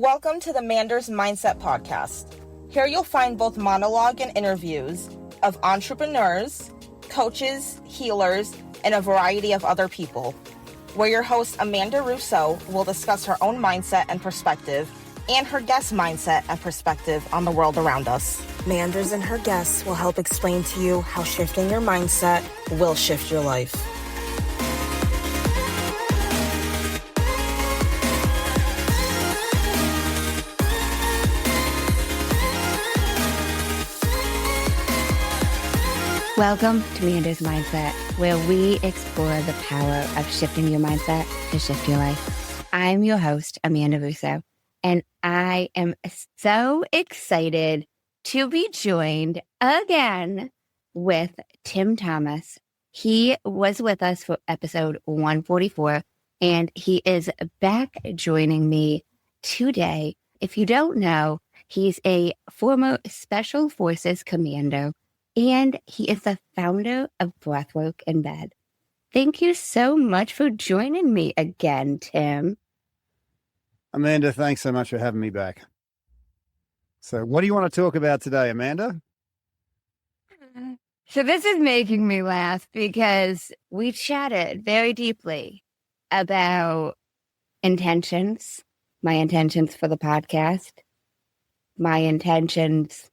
Welcome to the Manders Mindset podcast. Here you'll find both monologue and interviews of entrepreneurs, coaches, healers, and a variety of other people, where your host Amanda Russo will discuss her own mindset and perspective and her guest mindset and perspective on the world around us. Manders and her guests will help explain to you how shifting your mindset will shift your life. Welcome to Manders Mindset, where we explore the power of shifting your mindset to shift your life. I'm your host, Amanda Russo, and I am so excited to be joined again with Tim Thomas. He was with us for episode 144, and he is back joining me today. If you don't know, he's a former Special Forces commando, and he is the founder of Breathwork In Bed. Thank you so much for joining me again, Tim. Amanda, thanks so much for having me back. So what do you want to talk about today, Amanda? So this is making me laugh because we chatted very deeply about intentions, my intentions for the podcast, my intentions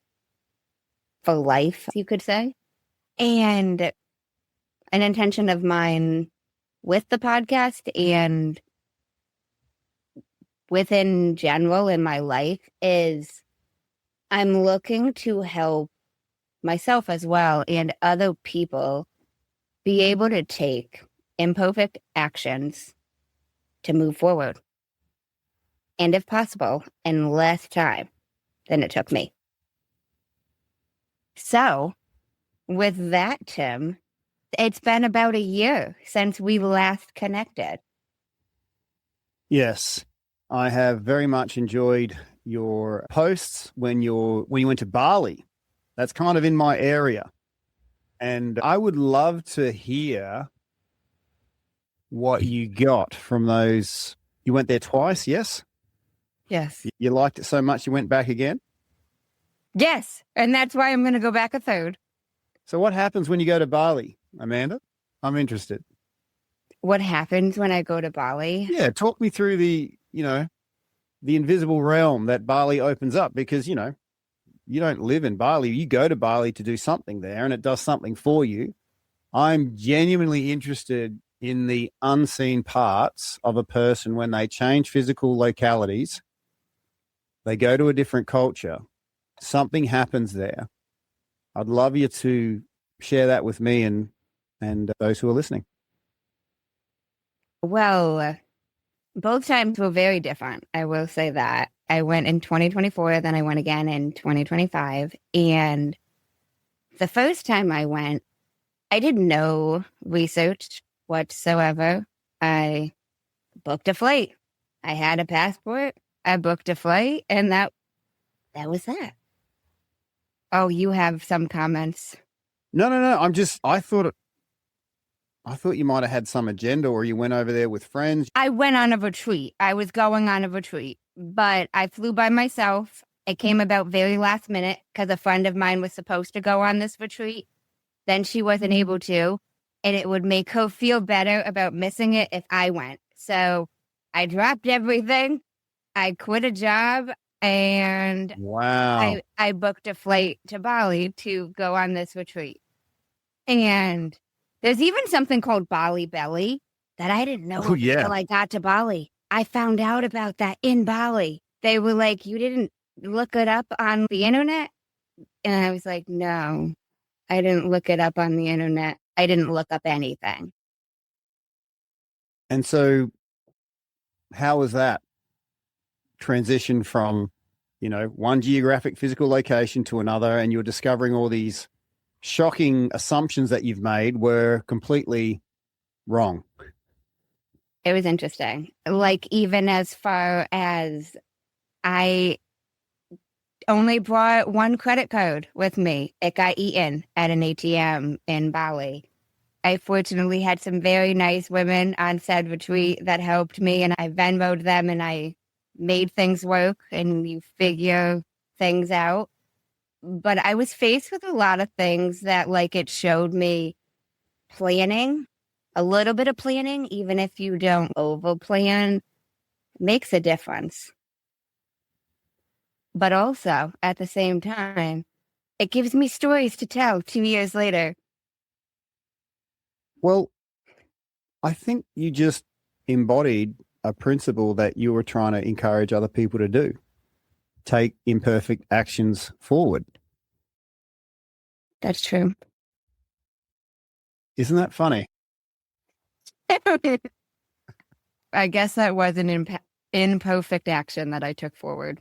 for life, you could say, and an intention of mine with the podcast and within general in my life is I'm looking to help myself as well and other people be able to take imperfect actions to move forward. And if possible, in less time than it took me. So, with that, Tim, it's been about a year since we last connected. Yes, I have very much enjoyed your posts when you went to Bali. That's kind of in my area. And I would love to hear what you got from those. You went there twice, yes? Yes. You liked it so much you went back again? Yes, and that's why I'm going to go back a third. So what happens when you go to Bali, Amanda? I'm interested. What happens when I go to Bali? Yeah, talk me through the invisible realm that Bali opens up, because, you don't live in Bali. You go to Bali to do something there and it does something for you. I'm genuinely interested in the unseen parts of a person when they change physical localities. They go to a different culture. Something happens there. I'd love you to share that with me and those who are listening. Well, both times were very different. I will say that. I went in 2024, then I went again in 2025. And the first time I went, I did no research whatsoever. I booked a flight. I had a passport. I booked a flight, and that was that. Oh, you have some comments. No. I thought you might have had some agenda, or you went over there with friends. I went on a retreat. I was going on a retreat, but I flew by myself. It came about very last minute because a friend of mine was supposed to go on this retreat. Then she wasn't able to, and it would make her feel better about missing it if I went. So I dropped everything. I quit a job. And wow, I booked a flight to Bali to go on this retreat. And there's even something called Bali Belly that I didn't know until I got to Bali. I found out about that in Bali. They were like, you didn't look it up on the internet? And I was like, no, I didn't look it up on the internet. I didn't look up anything. And so how was that transition from, one geographic physical location to another, and you're discovering all these shocking assumptions that you've made were completely wrong? It was interesting. Like, even as far as I only brought one credit card with me. It got eaten at an ATM in Bali. I fortunately had some very nice women on said retreat that helped me, and I Venmo'd them and I made things work and you figure things out. But I was faced with a lot of things that, like, it showed me planning, a little bit of planning, even if you don't over plan, makes a difference. But also, at the same time, it gives me stories to tell 2 years later. Well, I think you just embodied a principle that you were trying to encourage other people to do. Take imperfect actions forward. That's true. Isn't that funny? I guess that was an imperfect action that I took forward.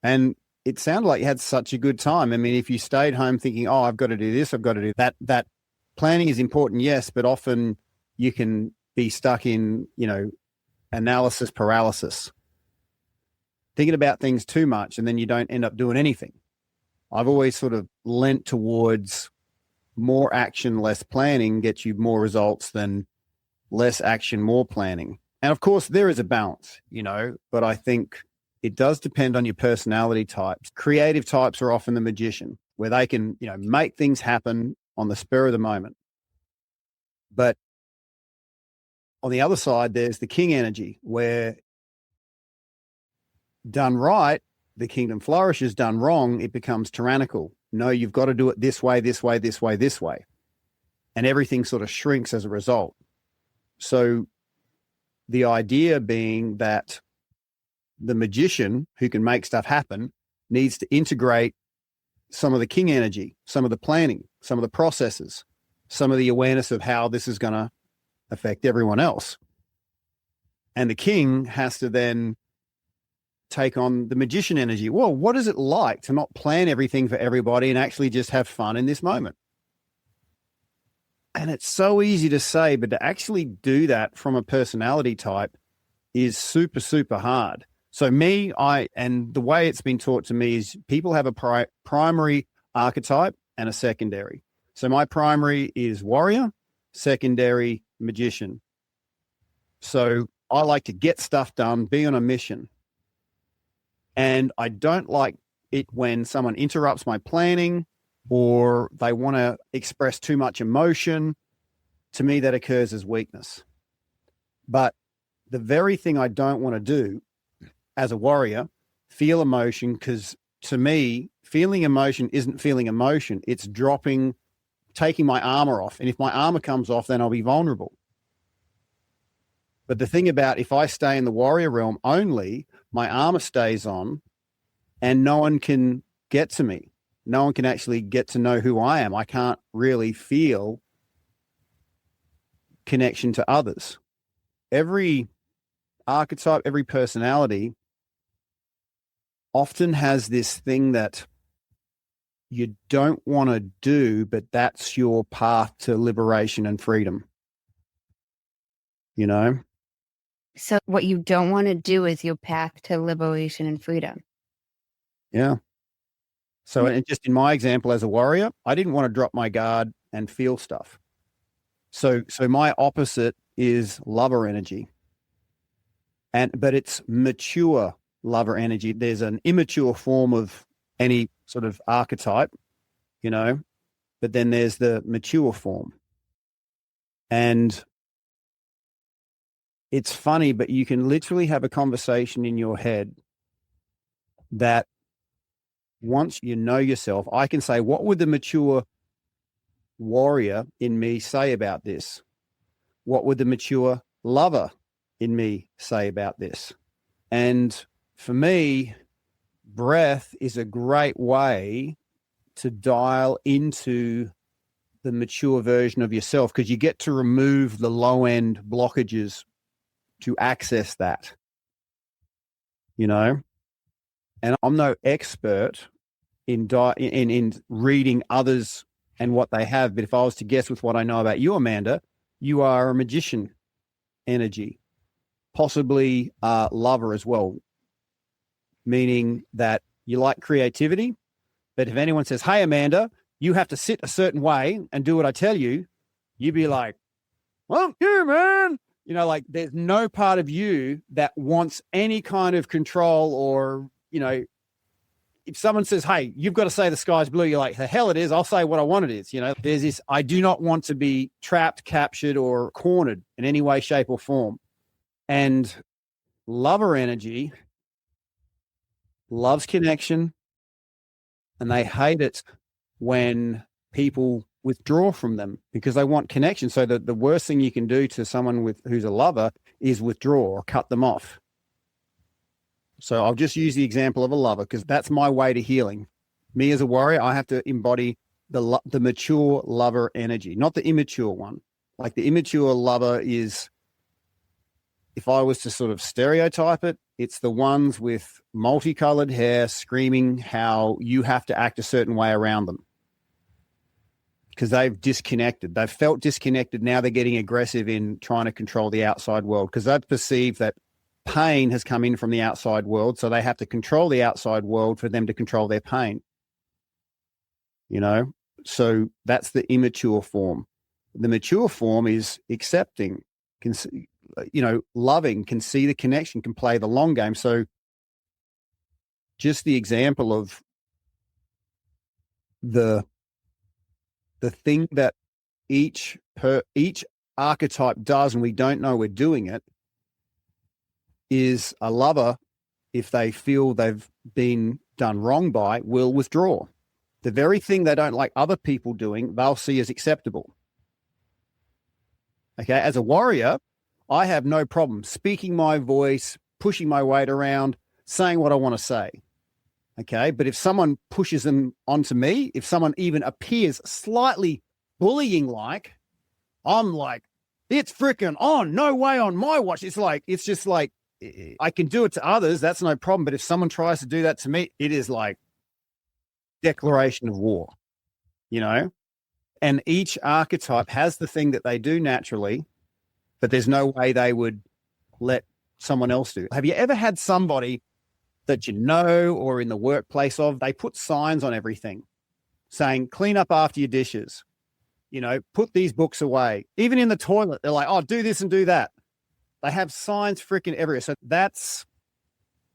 And it sounded like you had such a good time. I mean, if you stayed home thinking, oh, I've got to do this, I've got to do that, that planning is important, yes, but often you can be stuck in, analysis paralysis, thinking about things too much, and then you don't end up doing anything. I've always sort of lent towards more action, less planning gets you more results than less action, more planning. And of course, there is a balance, but I think it does depend on your personality types. Creative types are often the magician, where they can, make things happen on the spur of the moment. But on the other side, there's the king energy, where done right, the kingdom flourishes. Done wrong, it becomes tyrannical. No, you've got to do it this way, this way, this way, this way. And everything sort of shrinks as a result. So the idea being that the magician who can make stuff happen needs to integrate some of the king energy, some of the planning, some of the processes, some of the awareness of how this is going to affect everyone else. And the king has to then take on the magician energy. Well, what is it like to not plan everything for everybody and actually just have fun in this moment? And it's so easy to say, but to actually do that from a personality type is super, super hard. So and the way it's been taught to me is people have a primary archetype and a secondary. So my primary is warrior, secondary magician. So I like to get stuff done, be on a mission. And I don't like it when someone interrupts my planning or they want to express too much emotion. To me, that occurs as weakness. But the very thing I don't want to do as a warrior, feel emotion, because to me, feeling emotion isn't feeling emotion. It's taking my armor off. And if my armor comes off, then I'll be vulnerable. But the thing about if I stay in the warrior realm only, my armor stays on and no one can get to me. No one can actually get to know who I am. I can't really feel connection to others. Every archetype, every personality often has this thing that you don't want to do, but that's your path to liberation and freedom. So what you don't want to do is your path to liberation and freedom. Yeah. So and just in my example as a warrior, I didn't want to drop my guard and feel stuff. So my opposite is lover energy. But it's mature lover energy. There's an immature form of any sort of archetype, but then there's the mature form. And it's funny, but you can literally have a conversation in your head that once you know yourself, I can say, what would the mature warrior in me say about this? What would the mature lover in me say about this? And for me, breath is a great way to dial into the mature version of yourself, because you get to remove the low end blockages to access that, and I'm no expert in reading others and what they have. But if I was to guess with what I know about you, Amanda, you are a magician energy, possibly a lover as well, meaning that you like creativity. But if anyone says, hey, Amanda, you have to sit a certain way and do what I tell you, you'd be like, well, yeah, man, You know, like there's no part of you that wants any kind of control or, you know, if someone says, hey, you've got to say the sky's blue, you're like, the hell it is. I'll say what I want it is. You know, there's this, I do not want to be trapped, captured, or cornered in any way, shape, or form. And lover energy loves connection, and they hate it when people withdraw from them because they want connection. So the worst thing you can do to someone who's a lover is withdraw or cut them off. So I'll just use the example of a lover because that's my way to healing. Me as a warrior, I have to embody the mature lover energy, not the immature one. Like the immature lover is, if I was to sort of stereotype it, it's the ones with multicolored hair screaming how you have to act a certain way around them because they've disconnected. They've felt disconnected. Now they're getting aggressive in trying to control the outside world because they've perceived that pain has come in from the outside world. So they have to control the outside world for them to control their pain. You know, so that's the immature form. The mature form is accepting, you know, loving, can see the connection, can play the long game. So just the example of the thing that each archetype does, and we don't know we're doing it, is a lover, if they feel they've been done wrong by, will withdraw. The very thing they don't like other people doing, they'll see as acceptable. Okay, as a warrior, I have no problem speaking my voice, pushing my weight around, saying what I want to say. Okay, but if someone pushes them onto me, if someone even appears slightly bullying like, I'm like, it's freaking on, no way on my watch. It's just like, I can do it to others, that's no problem. But if someone tries to do that to me, it is like declaration of war, you know? And each archetype has the thing that they do naturally, but there's no way they would let someone else do it. Have you ever had somebody that you know or in the workplace of, they put signs on everything saying, clean up after your dishes, you know, put these books away. Even in the toilet, they're like, oh, do this and do that. They have signs freaking everywhere. So that's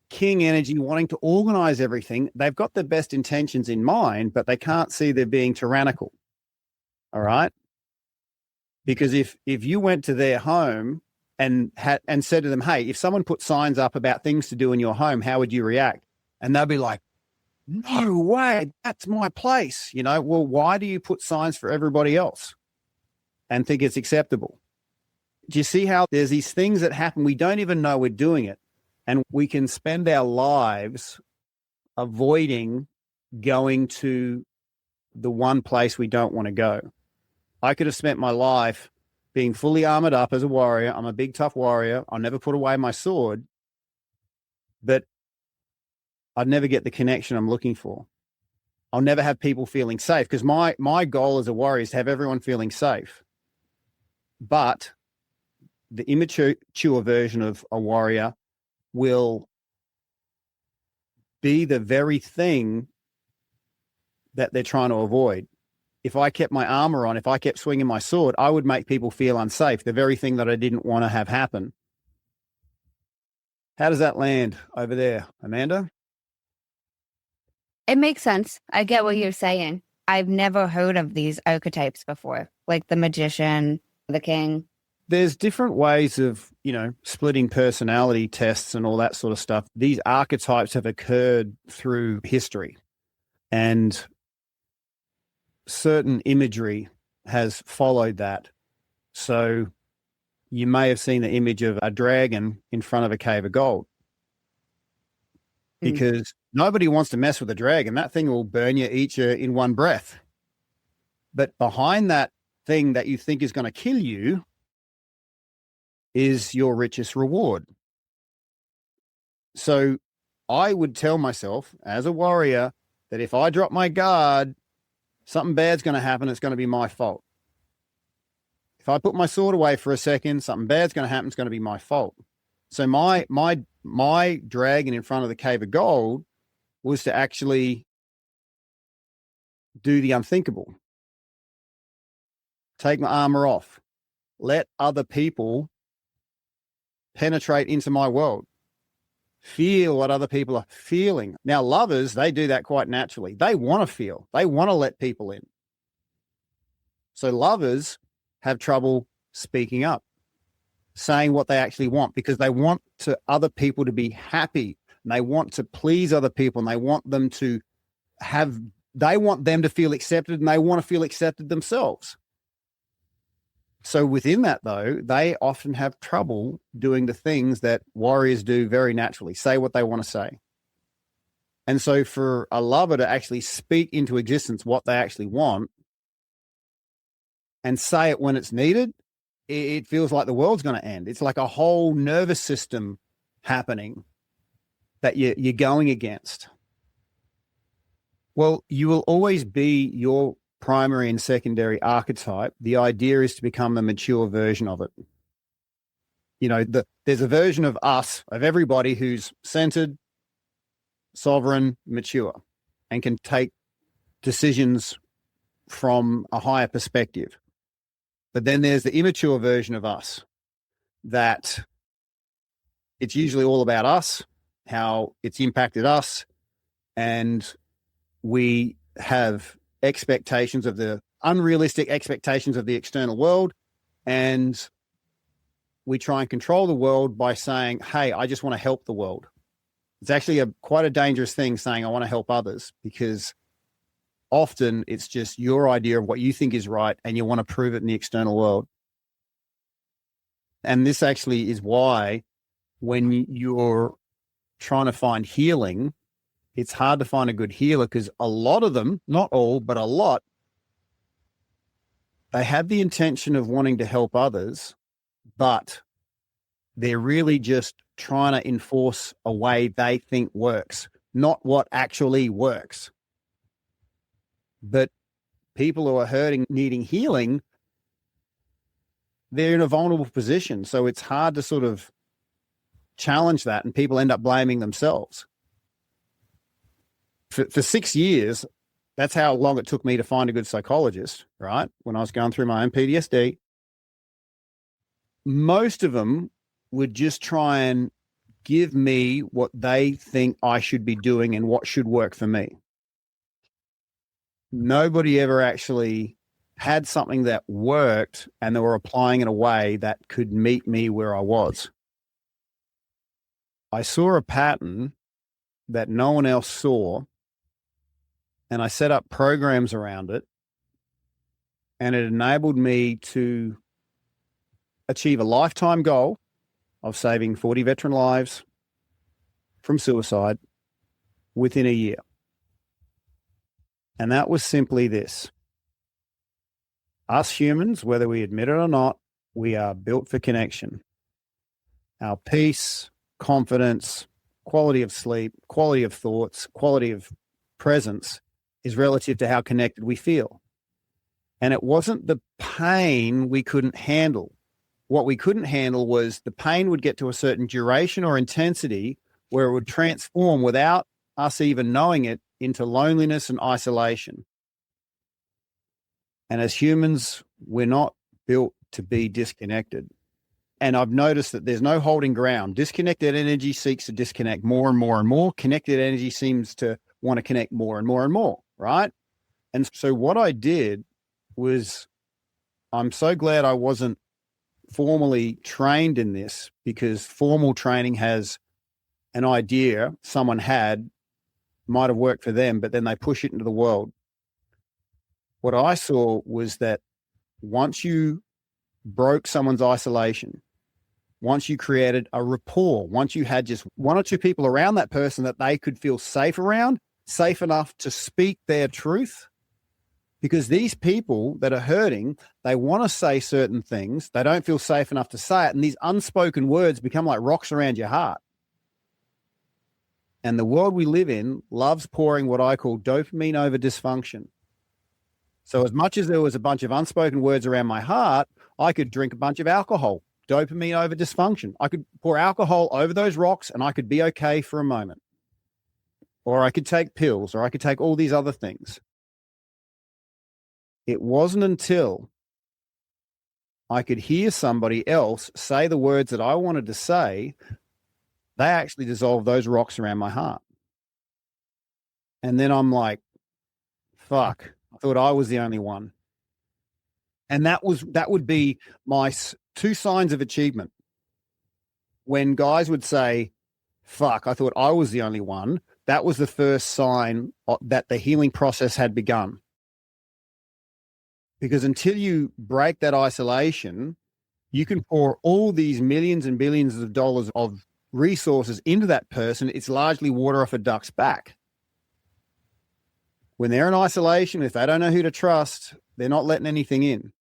king energy wanting to organize everything. They've got the best intentions in mind, but they can't see they're being tyrannical. All right. Because if you went to their home and said to them, hey, if someone put signs up about things to do in your home, how would you react? And they'll be like, no way, that's my place. You know, well, why do you put signs for everybody else and think it's acceptable? Do you see how there's these things that happen? We don't even know we're doing it. And we can spend our lives avoiding going to the one place we don't want to go. I could have spent my life being fully armored up as a warrior. I'm a big, tough warrior. I'll never put away my sword, but I'd never get the connection I'm looking for. I'll never have people feeling safe because my goal as a warrior is to have everyone feeling safe. But the immature version of a warrior will be the very thing that they're trying to avoid. If I kept my armor on, if I kept swinging my sword, I would make people feel unsafe, the very thing that I didn't want to have happen. How does that land over there, Amanda? It makes sense. I get what you're saying. I've never heard of these archetypes before, like the magician, the king. There's different ways of, you know, splitting personality tests and all that sort of stuff. These archetypes have occurred through history, and certain imagery has followed that. So you may have seen the image of a dragon in front of a cave of gold because nobody wants to mess with a dragon. That thing will burn you, eat you in one breath. But behind that thing that you think is going to kill you is your richest reward. So I would tell myself as a warrior that if I drop my guard, something bad's going to happen. It's going to be my fault. If I put my sword away for a second, something bad's going to happen. It's going to be my fault. So my dragon in front of the cave of gold was to actually do the unthinkable. Take my armor off. Let other people penetrate into my world, feel what other people are feeling. Now, lovers, they do that quite naturally. They want to feel, they want to let people in. So lovers have trouble speaking up, saying what they actually want, because they want other people to be happy, and they want to please other people, and they want them to feel accepted, and they want to feel accepted themselves. So within that, though, they often have trouble doing the things that warriors do very naturally, say what they want to say. And so for a lover to actually speak into existence what they actually want and say it when it's needed, it feels like the world's going to end. It's like a whole nervous system happening that you're going against. Well, you will always be your primary and secondary archetype. The idea is to become the mature version of it. There's a version of us, of everybody, who's centered, sovereign, mature, and can take decisions from a higher perspective. But then there's the immature version of us that it's usually all about us, how it's impacted us, and we have unrealistic expectations of the external world, and we try and control the world by saying, hey, I just want to help the world. It's actually quite a dangerous thing, saying I want to help others, because often it's just your idea of what you think is right, and you want to prove it in the external world. And this actually is why when you're trying to find healing, it's hard to find a good healer, because a lot of them, not all, but a lot, they have the intention of wanting to help others, but they're really just trying to enforce a way they think works, not what actually works. But people who are hurting, needing healing, they're in a vulnerable position. So it's hard to sort of challenge that, and people end up blaming themselves. For 6 years, that's how long it took me to find a good psychologist, right? When I was going through my own PTSD, most of them would just try and give me what they think I should be doing and what should work for me. Nobody ever actually had something that worked and they were applying in a way that could meet me where I was. I saw a pattern that no one else saw, and I set up programs around it, and it enabled me to achieve a lifetime goal of saving 40 veteran lives from suicide within a year. And that was simply this. Us humans, whether we admit it or not, we are built for connection. Our peace, confidence, quality of sleep, quality of thoughts, quality of presence is relative to how connected we feel. And it wasn't the pain we couldn't handle. What we couldn't handle was the pain would get to a certain duration or intensity where it would transform without us even knowing it into loneliness and isolation. And as humans, we're not built to be disconnected. And I've noticed that there's no holding ground. Disconnected energy seeks to disconnect more and more and more. Connected energy seems to want to connect more and more and more, right? And so what I did was, I'm so glad I wasn't formally trained in this, because formal training has an idea someone had, might have worked for them, but then they push it into the world. What I saw was that once you broke someone's isolation, once you created a rapport, once you had just one or two people around that person that they could feel safe around, safe enough to speak their truth, because these people that are hurting, they want to say certain things. They don't feel safe enough to say it. And these unspoken words become like rocks around your heart. And the world we live in loves pouring what I call dopamine over dysfunction. So as much as there was a bunch of unspoken words around my heart, I could drink a bunch of alcohol, dopamine over dysfunction. I could pour alcohol over those rocks and I could be okay for a moment. Or I could take pills, or I could take all these other things. It wasn't until I could hear somebody else say the words that I wanted to say, they actually dissolved those rocks around my heart. And then I'm like, fuck, I thought I was the only one. And that would be my two signs of achievement. When guys would say, fuck, I thought I was the only one, that was the first sign that the healing process had begun. Because until you break that isolation, you can pour all these millions and billions of dollars of resources into that person. It's largely water off a duck's back. When they're in isolation, if they don't know who to trust, they're not letting anything in.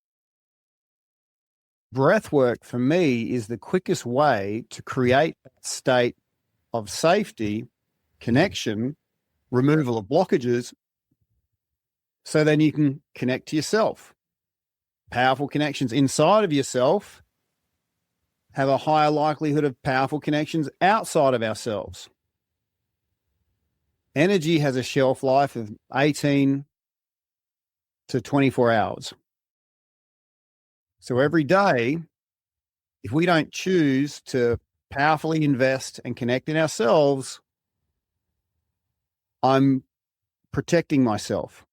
Breath work for me is the quickest way to create that state of safety, connection, removal of blockages, so then you can connect to yourself. Powerful connections inside of yourself have a higher likelihood of powerful connections outside of ourselves. Energy has a shelf life of 18 to 24 hours. So every day, if we don't choose to powerfully invest and connect in ourselves, I'm protecting myself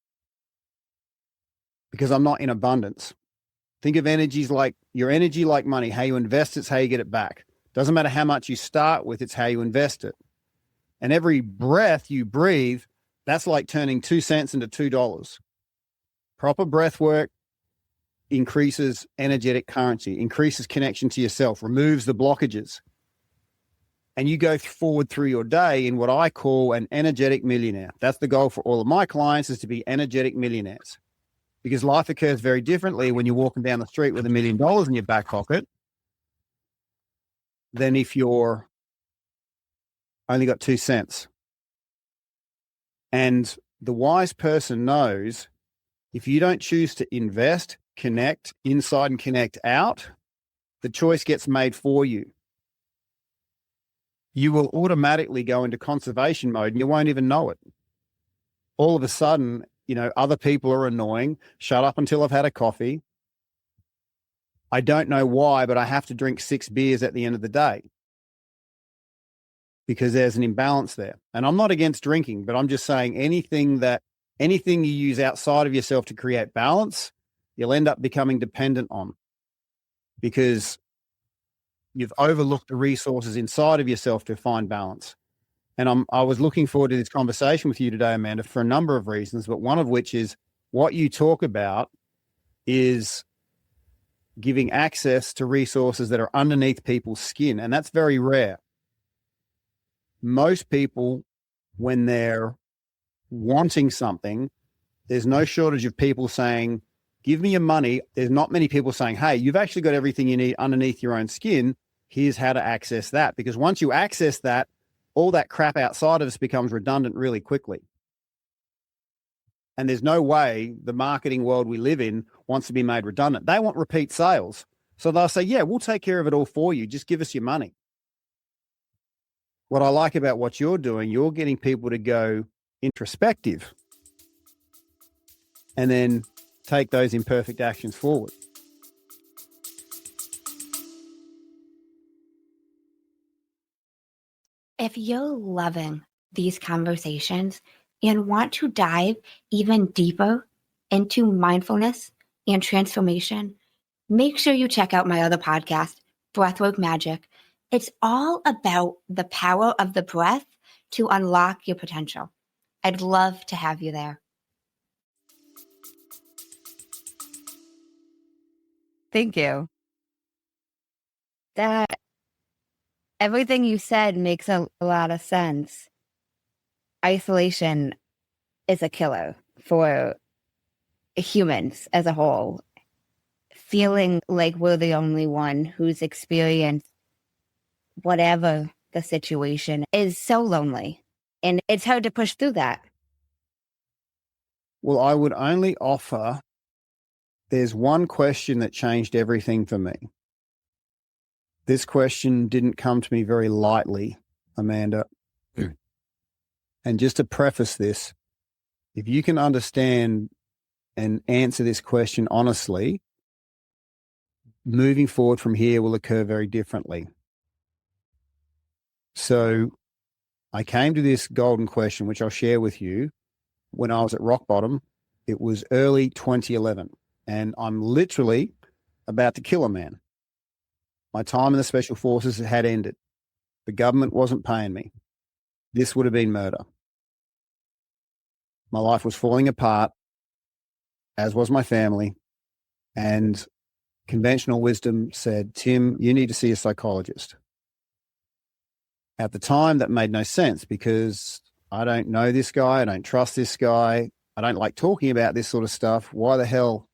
because I'm not in abundance. Think of energies like your energy, like money. How you invest it's how you get it back. Doesn't matter how much you start with, it's how you invest it. And every breath you breathe, that's like turning 2 cents into $2. Proper breath work increases energetic currency, increases connection to yourself, removes the blockages. And you go forward through your day in what I call an energetic millionaire. That's the goal for all of my clients, is to be energetic millionaires. Because life occurs very differently when you're walking down the street with $1 million in your back pocket than if you're only got 2 cents. And the wise person knows if you don't choose to invest, connect inside and connect out, the choice gets made for you. You will automatically go into conservation mode and you won't even know it. All of a sudden, other people are annoying. Shut up until I've had a coffee. I don't know why, but I have to drink 6 beers at the end of the day because there's an imbalance there. And I'm not against drinking, but I'm just saying anything you use outside of yourself to create balance, you'll end up becoming dependent on because you've overlooked the resources inside of yourself to find balance. And I was looking forward to this conversation with you today, Amanda, for a number of reasons, but one of which is what you talk about is giving access to resources that are underneath people's skin. And that's very rare. Most people, when they're wanting something, there's no shortage of people saying, give me your money. There's not many people saying, hey, you've actually got everything you need underneath your own skin. Here's how to access that. Because once you access that, all that crap outside of us becomes redundant really quickly. And there's no way the marketing world we live in wants to be made redundant. They want repeat sales. So they'll say, yeah, we'll take care of it all for you. Just give us your money. What I like about what you're doing, you're getting people to go introspective and then take those imperfect actions forward. If you're loving these conversations and want to dive even deeper into mindfulness and transformation, make sure you check out my other podcast, Breathwork Magic. It's all about the power of the breath to unlock your potential. I'd love to have you there. Thank you. That everything you said makes a lot of sense. Isolation is a killer for humans as a whole. Feeling like we're the only one who's experienced whatever the situation is so lonely. And it's hard to push through that. Well, I would only offer, there's one question that changed everything for me. This question didn't come to me very lightly, Amanda. And just to preface this, if you can understand and answer this question honestly, moving forward from here will occur very differently. So I came to this golden question, which I'll share with you. When I was at rock bottom, it was early 2011, and I'm literally about to kill a man. My time in the special forces had ended. The government wasn't paying me. This would have been murder. My life was falling apart, as was my family, and conventional wisdom said, Tim, you need to see a psychologist. At the time, that made no sense because I don't know this guy. I don't trust this guy. I don't like talking about this sort of stuff. Why the hell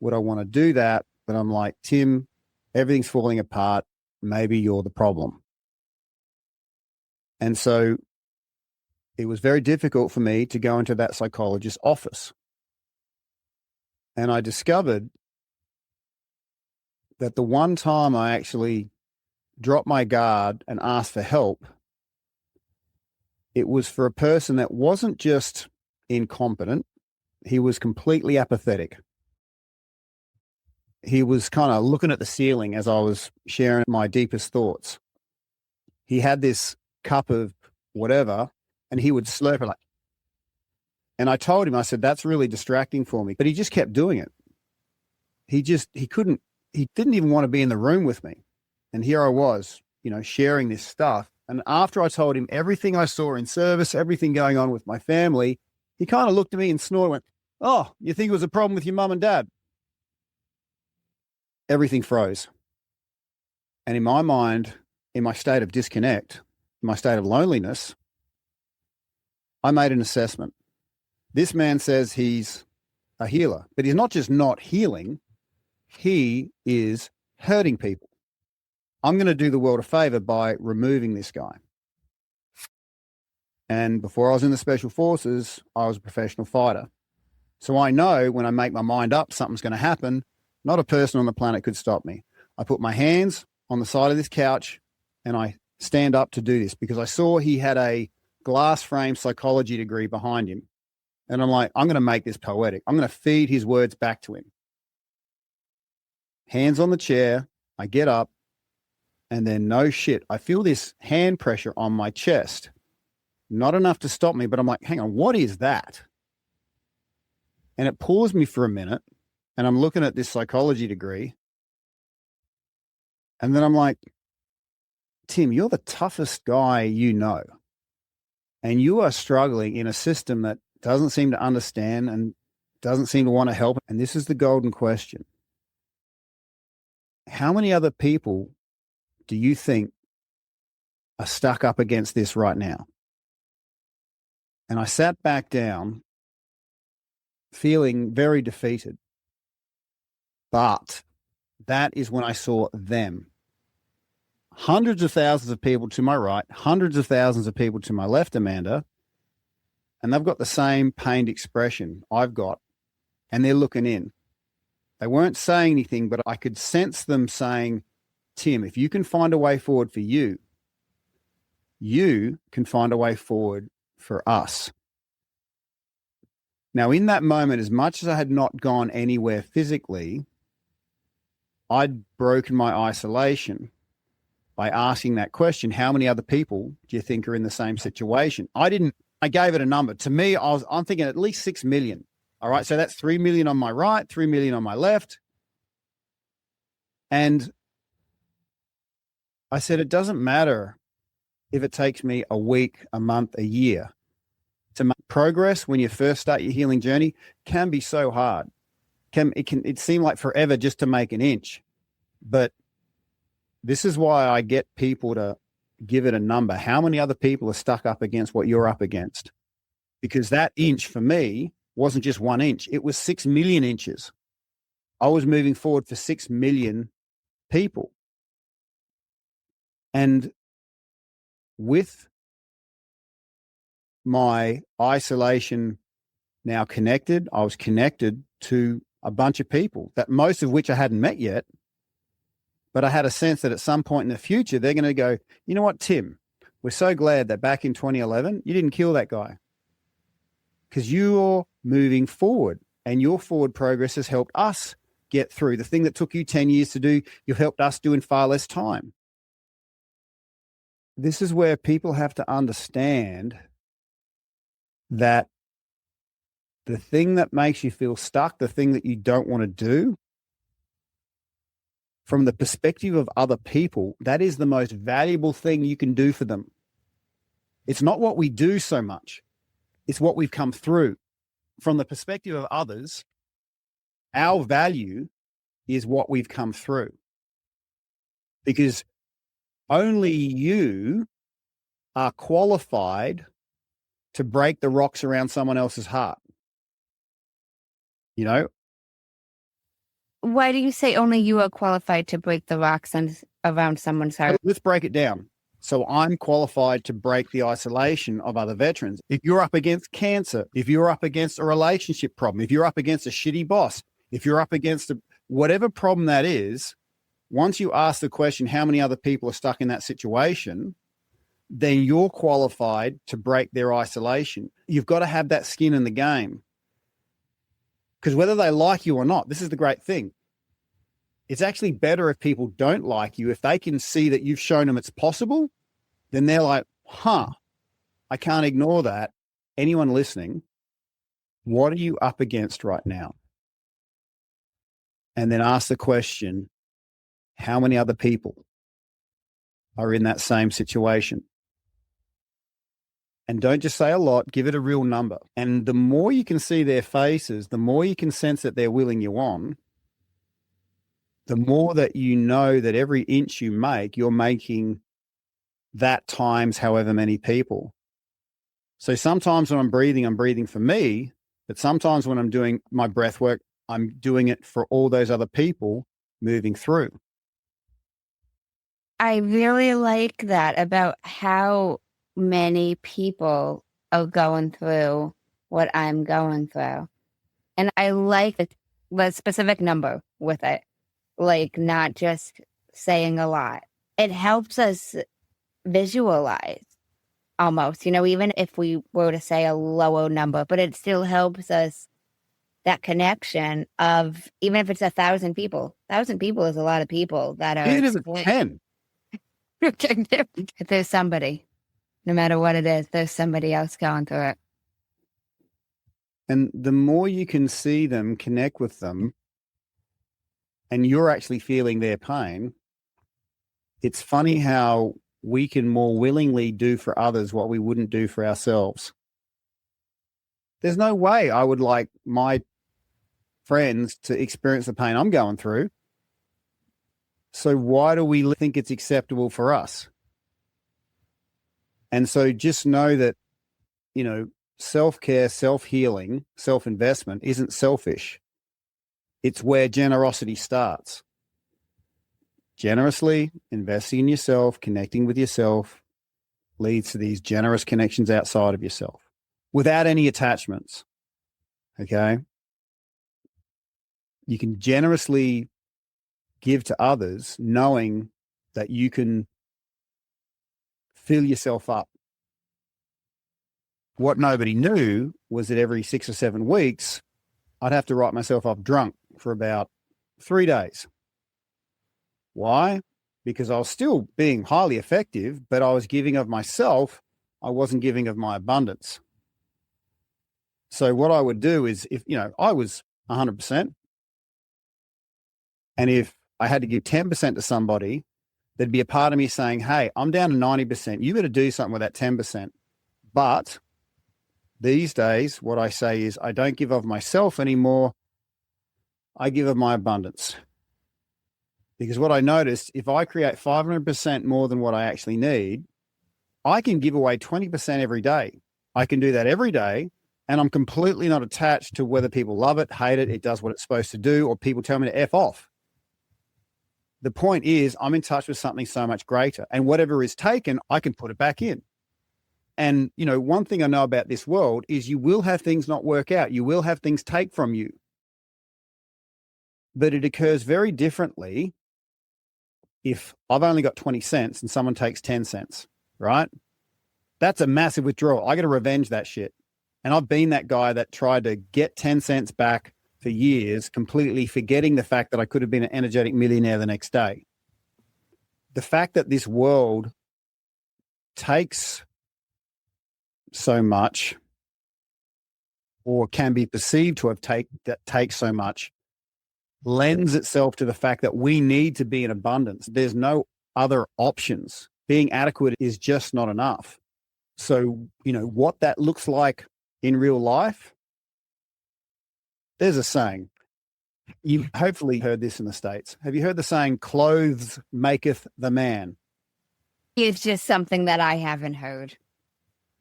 would I want to do that? But I'm like, Tim, everything's falling apart. Maybe you're the problem. And so it was very difficult for me to go into that psychologist's office. And I discovered that the one time I actually dropped my guard and asked for help, it was for a person that wasn't just incompetent, he was completely apathetic. He was kind of looking at the ceiling as I was sharing my deepest thoughts. He had this cup of whatever, and he would slurp it like, and I told him, I said, that's really distracting for me. But he just kept doing it. He didn't even want to be in the room with me. And here I was, sharing this stuff. And after I told him everything I saw in service, everything going on with my family, he kind of looked at me and snorted and went, oh, you think it was a problem with your mum and dad? Everything froze. And in my mind, in my state of disconnect, in my state of loneliness, I made an assessment. This man says he's a healer, but he's not just not healing, he is hurting people. I'm going to do the world a favor by removing this guy. And before I was in the special forces, I was a professional fighter. So I know when I make my mind up, something's going to happen. Not a person on the planet could stop me. I put my hands on the side of this couch and I stand up to do this because I saw he had a glass frame psychology degree behind him. And I'm like, I'm going to make this poetic. I'm going to feed his words back to him. Hands on the chair. I get up. And then no shit, I feel this hand pressure on my chest. Not enough to stop me, but I'm like, hang on, what is that? And it paused me for a minute, and I'm looking at this psychology degree. And then I'm like, Tim, you're the toughest guy you know. And you are struggling in a system that doesn't seem to understand and doesn't seem to want to help. And this is the golden question. How many other people do you think are stuck up against this right now? And I sat back down feeling very defeated. But that is when I saw them. Hundreds of thousands of people to my right, hundreds of thousands of people to my left, Amanda, and they've got the same pained expression I've got, and they're looking in. They weren't saying anything, but I could sense them saying, Tim, if you can find a way forward for you, you can find a way forward for us. Now, in that moment, as much as I had not gone anywhere physically, I'd broken my isolation by asking that question, how many other people do you think are in the same situation? I gave it a number. To me, I'm thinking at least 6 million. All right, so that's 3 million on my right, 3 million on my left. And I said, it doesn't matter if it takes me a week, a month, a year. To make progress when you first start your healing journey can be so hard. It seem like forever just to make an inch. But this is why I get people to give it a number. How many other people are stuck up against what you're up against? Because that inch for me wasn't just 1 inch. It was 6 million inches. I was moving forward for 6 million people. And with my isolation now connected, I was connected to a bunch of people that most of which I hadn't met yet. But I had a sense that at some point in the future, they're going to go, you know what, Tim, we're so glad that back in 2011, you didn't kill that guy because you're moving forward and your forward progress has helped us get through. The thing that took you 10 years to do, you've helped us do in far less time. This is where people have to understand that the thing that makes you feel stuck, the thing that you don't want to do, from the perspective of other people, that is the most valuable thing you can do for them. It's not what we do so much. It's what we've come through. From the perspective of others, our value is what we've come through. Because only you are qualified to break the rocks around someone else's heart. You know? Why do you say only you are qualified to break the rocks around someone's heart? Let's break it down. So I'm qualified to break the isolation of other veterans. If you're up against cancer, if you're up against a relationship problem, if you're up against a shitty boss, if you're up against whatever problem that is, once you ask the question, how many other people are stuck in that situation, then you're qualified to break their isolation. You've got to have that skin in the game. Because whether they like you or not, this is the great thing. It's actually better if people don't like you. If they can see that you've shown them it's possible, then they're like, I can't ignore that. Anyone listening, what are you up against right now? And then ask the question, how many other people are in that same situation? And don't just say a lot, give it a real number. And the more you can see their faces, the more you can sense that they're willing you on, the more that you know that every inch you make, you're making that times however many people. So sometimes when I'm breathing for me, but sometimes when I'm doing my breath work, I'm doing it for all those other people moving through. I really like that about how many people are going through what I'm going through. And I like the specific number with it, like not just saying a lot. It helps us visualize almost, even if we were to say a lower number, but it still helps us that connection of, even if it's 1,000 people. 1,000 people is a lot of people that are. Even if it's 10. If there's somebody, no matter what it is, there's somebody else going through it. And the more you can see them, connect with them, and you're actually feeling their pain, it's funny how we can more willingly do for others what we wouldn't do for ourselves. There's no way I would like my friends to experience the pain I'm going through. So why do we think it's acceptable for us? And so just know that, self-care, self-healing, self-investment isn't selfish. It's where generosity starts. Generously investing in yourself, connecting with yourself, leads to these generous connections outside of yourself without any attachments. Okay? You can generously give to others knowing that you can fill yourself up. What nobody knew was that every 6 or 7 weeks, I'd have to write myself up drunk for about 3 days. Why? Because I was still being highly effective, but I was giving of myself. I wasn't giving of my abundance. So what I would do is if, I was 100%, and if I had to give 10% to somebody, there'd be a part of me saying, hey, I'm down to 90%. You got to do something with that 10%. But these days, what I say is I don't give of myself anymore. I give of my abundance. Because what I noticed, if I create 500% more than what I actually need, I can give away 20% every day. I can do that every day. And I'm completely not attached to whether people love it, hate it, it does what it's supposed to do, or people tell me to F off. The point is I'm in touch with something so much greater, and whatever is taken, I can put it back in. And, one thing I know about this world is you will have things not work out. You will have things take from you. But it occurs very differently if I've only got 20 cents and someone takes 10 cents, right? That's a massive withdrawal. I got to revenge that shit. And I've been that guy that tried to get 10 cents back for years, completely forgetting the fact that I could have been an energetic millionaire the next day. The fact that this world takes so much, or can be perceived to have takes so much, lends itself to the fact that we need to be in abundance. There's no other options. Being adequate is just not enough. So, what that looks like in real life, there's a saying. You've hopefully heard this in the States. Have you heard the saying, clothes maketh the man? It's just something that I haven't heard.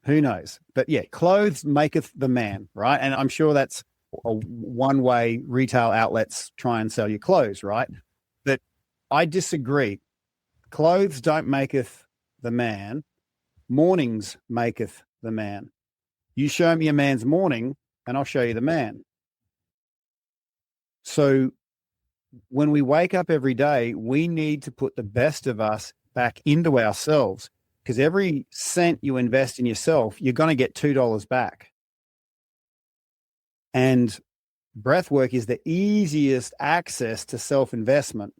Who knows? But yeah, clothes maketh the man, right? And I'm sure that's a one-way retail outlets try and sell you clothes, right? But I disagree. Clothes don't maketh the man. Mornings maketh the man. You show me a man's morning and I'll show you the man. So when we wake up every day, we need to put the best of us back into ourselves, because every cent you invest in yourself, you're going to get $2 back. And breath work is the easiest access to self-investment.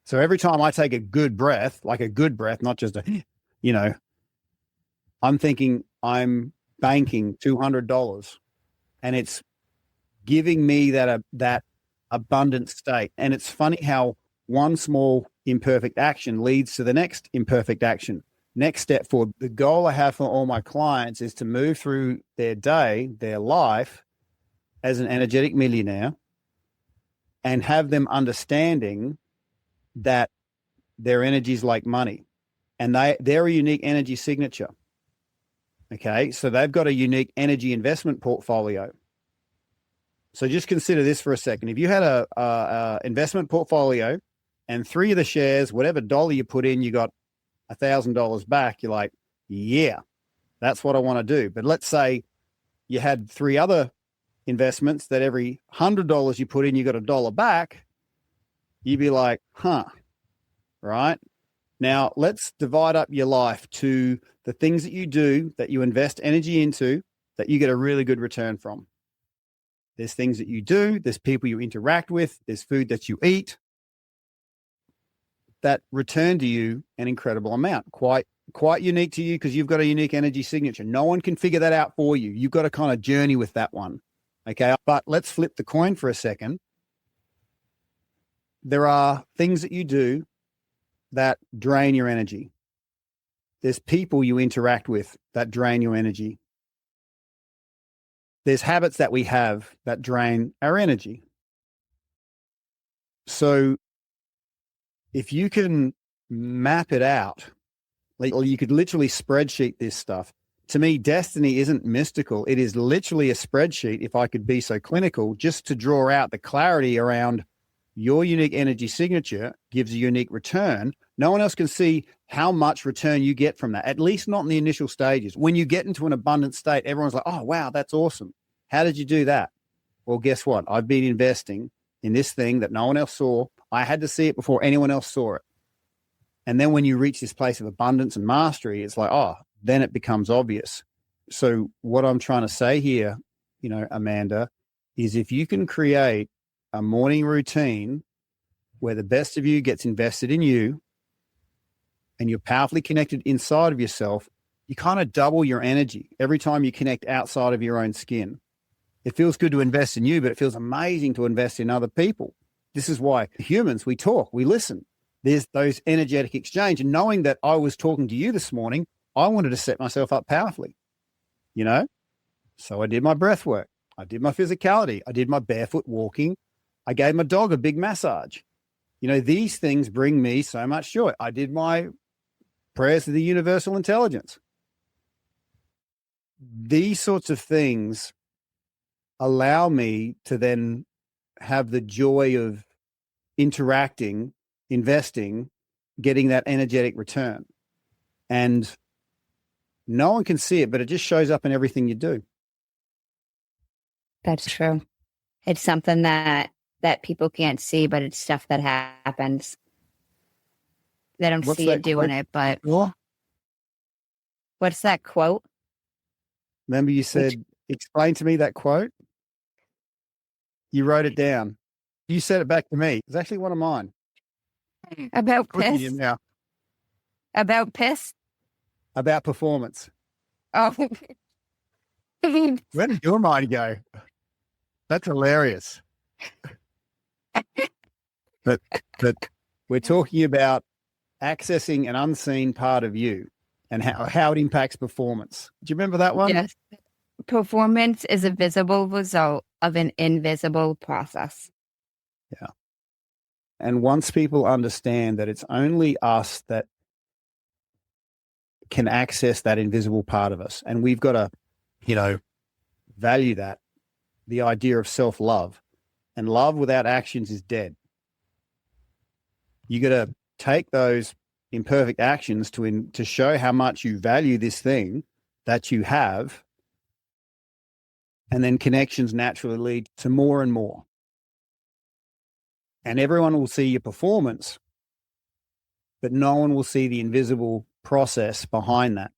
So every time I take a good breath, like a good breath, not just I'm thinking I'm banking $200, and it's giving me that abundant state. And it's funny how one small imperfect action leads to the next imperfect action. Next step forward. The goal I have for all my clients is to move through their day, their life, as an energetic millionaire, and have them understanding that their energy is like money, and they're a unique energy signature. Okay, so they've got a unique energy investment portfolio. So just consider this for a second. If you had a investment portfolio and 3 of the shares, whatever dollar you put in, you got $1,000 back, you're like, yeah, that's what I want to do. But let's say you had 3 other investments that every $100 you put in, you got $1 back. You'd be like, right? Now let's divide up your life to the things that you do, that you invest energy into, that you get a really good return from. There's things that you do, there's people you interact with, there's food that you eat that return to you an incredible amount. Quite unique to you, because you've got a unique energy signature. No one can figure that out for you. You've got to kind of journey with that one. Okay. But let's flip the coin for a second. There are things that you do that drain your energy. There's people you interact with that drain your energy. There's habits that we have that drain our energy. So if you can map it out, you could literally spreadsheet this stuff. To me, destiny isn't mystical. It is literally a spreadsheet, if I could be so clinical, just to draw out the clarity around your unique energy signature gives a unique return. No one else can see how much return you get from that, at least not in the initial stages. When you get into an abundant state, everyone's like, oh, wow, that's awesome. How did you do that? Well, guess what? I've been investing in this thing that no one else saw. I had to see it before anyone else saw it. And then when you reach this place of abundance and mastery, it's like, oh, then it becomes obvious. So what I'm trying to say here, Amanda, is if you can create a morning routine where the best of you gets invested in you and you're powerfully connected inside of yourself, you kind of double your energy every time you connect outside of your own skin. It feels good to invest in you, but it feels amazing to invest in other people. This is why humans, we talk, we listen. There's those energetic exchange. And knowing that I was talking to you this morning, I wanted to set myself up powerfully, So I did my breath work. I did my physicality. I did my barefoot walking. I gave my dog a big massage. These things bring me so much joy. I did my prayers to the universal intelligence. These sorts of things allow me to then have the joy of interacting, investing, getting that energetic return. And no one can see it, but it just shows up in everything you do. That's true. It's something that people can't see, but it's stuff that happens. They don't see it doing it, but what's that quote? Remember you said, explain to me that quote. You wrote it down. You said it back to me. It's actually one of mine. About Looking at piss? you now. About piss? About performance. Oh. Where did your mind go? That's hilarious. But we're talking about accessing an unseen part of you and how it impacts performance. Do you remember that one? Yes. Performance is a visible result of an invisible process. Yeah. And once people understand that it's only us that can access that invisible part of us, and we've got to, value that, the idea of self-love, and love without actions is dead. You got to take those imperfect actions to show how much you value this thing that you have, and then connections naturally lead to more and more. And everyone will see your performance, but no one will see the invisible process behind that.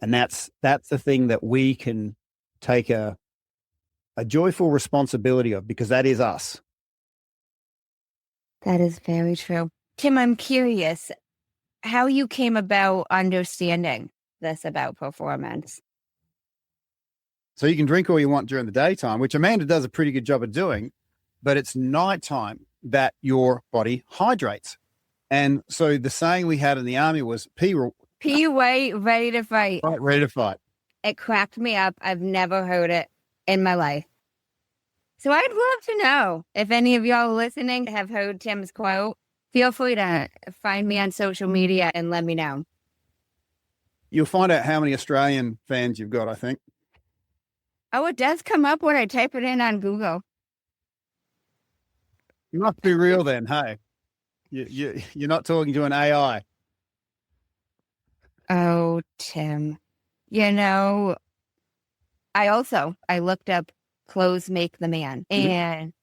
And that's the thing that we can take a joyful responsibility of, because that is us. That is very true. Tim, I'm curious how you came about understanding this about performance. So you can drink all you want during the daytime, which Amanda does a pretty good job of doing, but it's nighttime that your body hydrates. And so the saying we had in the army was pee white, ready to fight. right, ready to fight. It cracked me up. I've never heard it in my life. So I'd love to know if any of y'all listening have heard Tim's quote. Feel free to find me on social media and let me know. You'll find out how many Australian fans you've got, I think. Oh, it does come up when I type it in on Google. You must be real then, hey? You're not talking to an AI. Oh, Tim. I looked up clothes make the man. And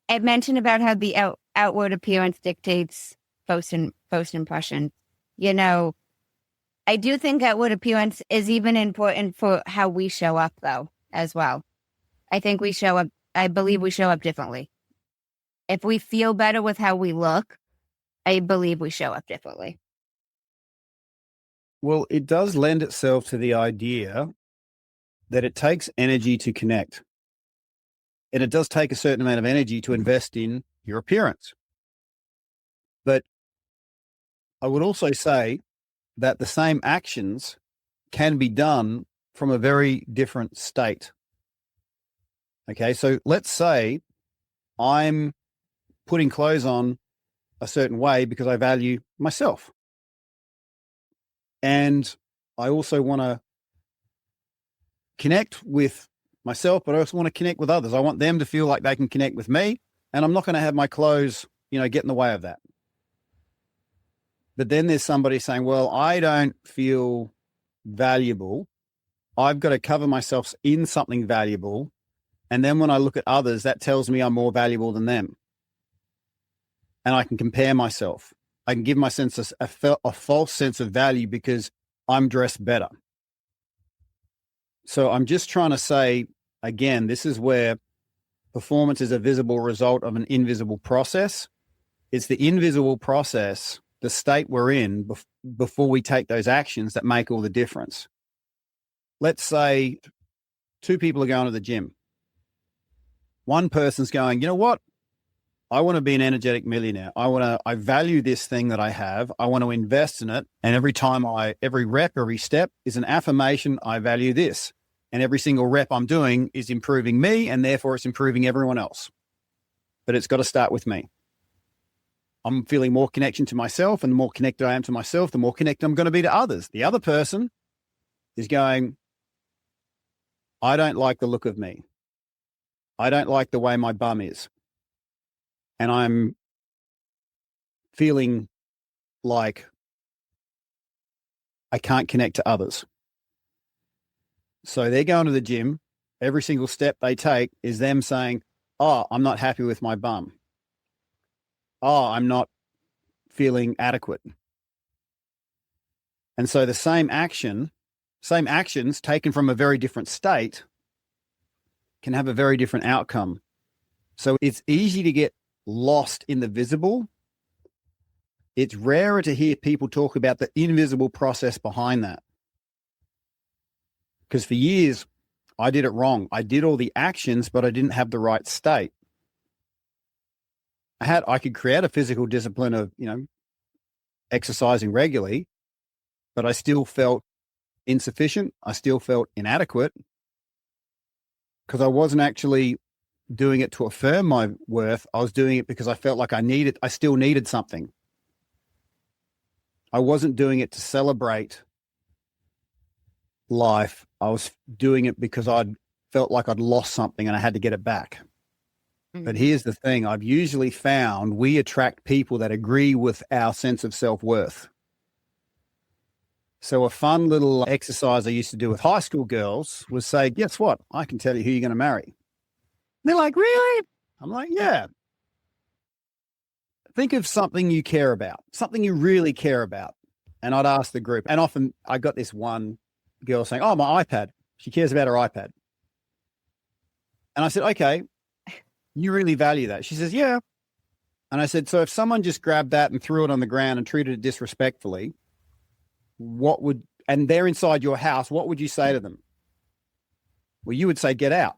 it mentioned about how the outward appearance dictates first impression. I do think outward appearance is even important for how we show up, though, as well. I believe we show up differently. If we feel better with how we look, I believe we show up differently. Well, it does lend itself to the idea that it takes energy to connect. And it does take a certain amount of energy to invest in your appearance. But I would also say that the same actions can be done from a very different state. Okay, so let's say I'm putting clothes on a certain way because I value myself. And I also want to connect with myself, but I also want to connect with others. I want them to feel like they can connect with me, and I'm not going to have my clothes, get in the way of that. But then there's somebody saying, well, I don't feel valuable. I've got to cover myself in something valuable. And then when I look at others, that tells me I'm more valuable than them. And I can compare myself. I can give my sense a false sense of value because I'm dressed better. So I'm just trying to say, again, this is where performance is a visible result of an invisible process. It's the invisible process, the state we're in before we take those actions, that make all the difference. Let's say two people are going to the gym. One person's going, you know what? I want to be an energetic millionaire. I value this thing that I have. I want to invest in it. And every rep, every step is an affirmation. I value this. And every single rep I'm doing is improving me, and therefore it's improving everyone else. But it's got to start with me. I'm feeling more connection to myself, and the more connected I am to myself, the more connected I'm going to be to others. The other person is going, I don't like the look of me. I don't like the way my bum is. And I'm feeling like I can't connect to others. So they're going to the gym. Every single step they take is them saying, oh, I'm not happy with my bum. Oh, I'm not feeling adequate. And so the same actions taken from a very different state can have a very different outcome. So it's easy to get lost in the visible. It's rarer to hear people talk about the invisible process behind that. Because for years, I did it wrong. I did all the actions, but I didn't have the right state. I could create a physical discipline of, exercising regularly, but I still felt insufficient. I still felt inadequate because I wasn't actually doing it to affirm my worth. I was doing it because I felt like I still needed something. I wasn't doing it to celebrate life. I was doing it because I'd felt like I'd lost something and I had to get it back. But here's the thing. I've usually found we attract people that agree with our sense of self-worth. So a fun little exercise I used to do with high school girls was say, guess what? I can tell you who you're going to marry. And they're like, really? I'm like, yeah. Think of something you care about, something you really care about. And I'd ask the group. And often I got this one girl saying, oh, my iPad. She cares about her iPad. And I said, okay, you really value that? She says, yeah. And I said, so if someone just grabbed that and threw it on the ground and treated it disrespectfully, and they're inside your house, what would you say to them? Well, you would say, get out.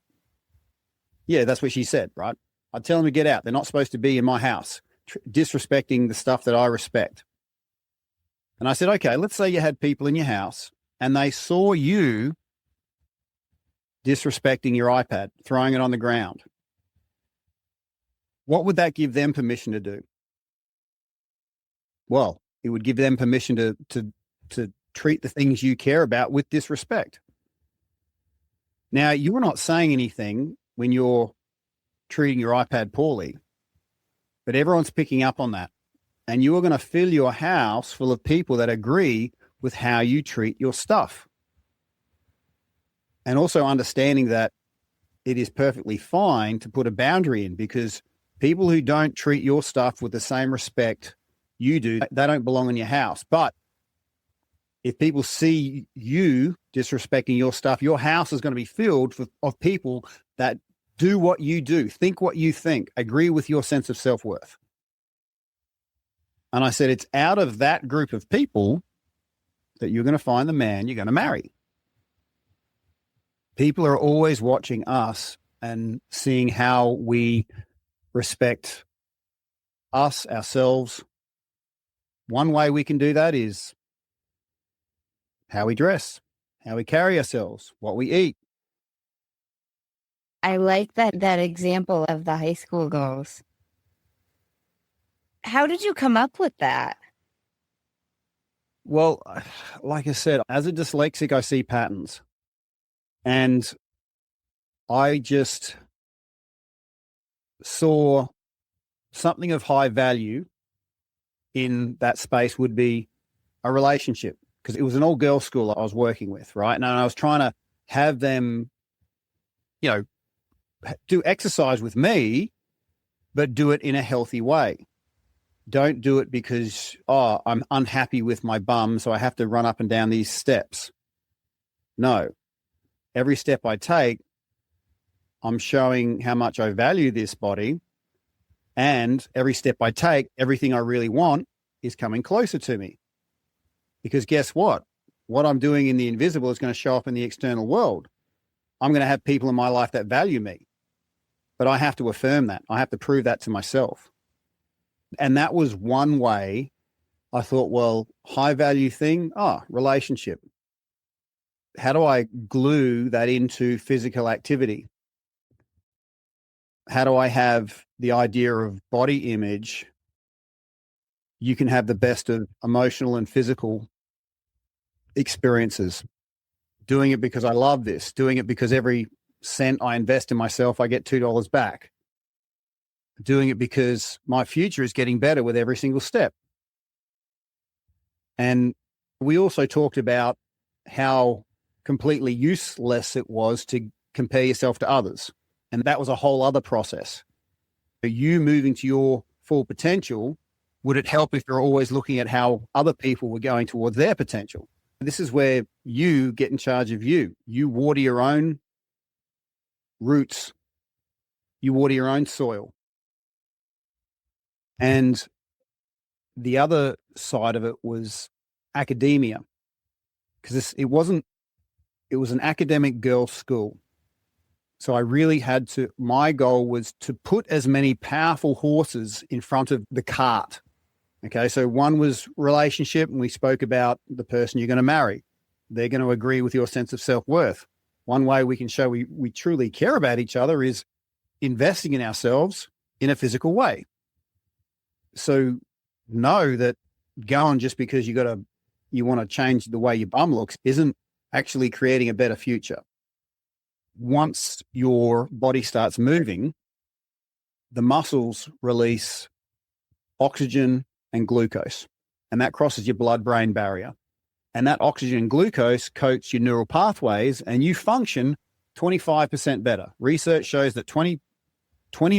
Yeah, that's what she said, right? I'd tell them to get out. They're not supposed to be in my house, disrespecting the stuff that I respect. And I said, okay, let's say you had people in your house and they saw you disrespecting your iPad, throwing it on the ground. What would that give them permission to do? Well, it would give them permission to treat the things you care about with disrespect. Now, you're not saying anything when you're treating your iPad poorly, but everyone's picking up on that. And you are going to fill your house full of people that agree with how you treat your stuff. And also understanding that it is perfectly fine to put a boundary in, because people who don't treat your stuff with the same respect you do, they don't belong in your house. But if people see you disrespecting your stuff, your house is going to be filled of people that do what you do, think what you think, agree with your sense of self-worth. And I said, it's out of that group of people that you're going to find the man you're going to marry. People are always watching us and seeing how we respect us, ourselves. One way we can do that is how we dress, how we carry ourselves, what we eat. I like that example of the high school girls. How did you come up with that? Well, like I said, as a dyslexic, I see patterns. And I just saw something of high value in that space would be a relationship, because it was an all-girls school I was working with, right? And I was trying to have them, do exercise with me, but do it in a healthy way. Don't do it because, I'm unhappy with my bum, so I have to run up and down these steps. No. Every step I take, I'm showing how much I value this body. And every step I take, everything I really want is coming closer to me. Because guess what? What I'm doing in the invisible is going to show up in the external world. I'm going to have people in my life that value me. But I have to affirm that. I have to prove that to myself. And that was one way I thought, well, high value thing, relationship. How do I glue that into physical activity? How do I have the idea of body image? You can have the best of emotional and physical experiences. Doing it because I love this. Doing it because every cent I invest in myself, I get $2 back. Doing it because my future is getting better with every single step. And we also talked about how completely useless it was to compare yourself to others. And that was a whole other process. You moving to your full potential, would it help if you're always looking at how other people were going towards their potential? This is where you get in charge of you. You water your own roots you water your own soil. And the other side of it was academia, because it was an academic girls' school. So I really had to, my goal was to put as many powerful horses in front of the cart. Okay. So one was relationship, and we spoke about the person you're going to marry. They're going to agree with your sense of self-worth. One way we can show we truly care about each other is investing in ourselves in a physical way. So know that going just because you want to change the way your bum looks isn't actually creating a better future. Once your body starts moving, the muscles release oxygen and glucose, and that crosses your blood-brain barrier. And that oxygen and glucose coats your neural pathways, and you function 25% better. Research shows that 20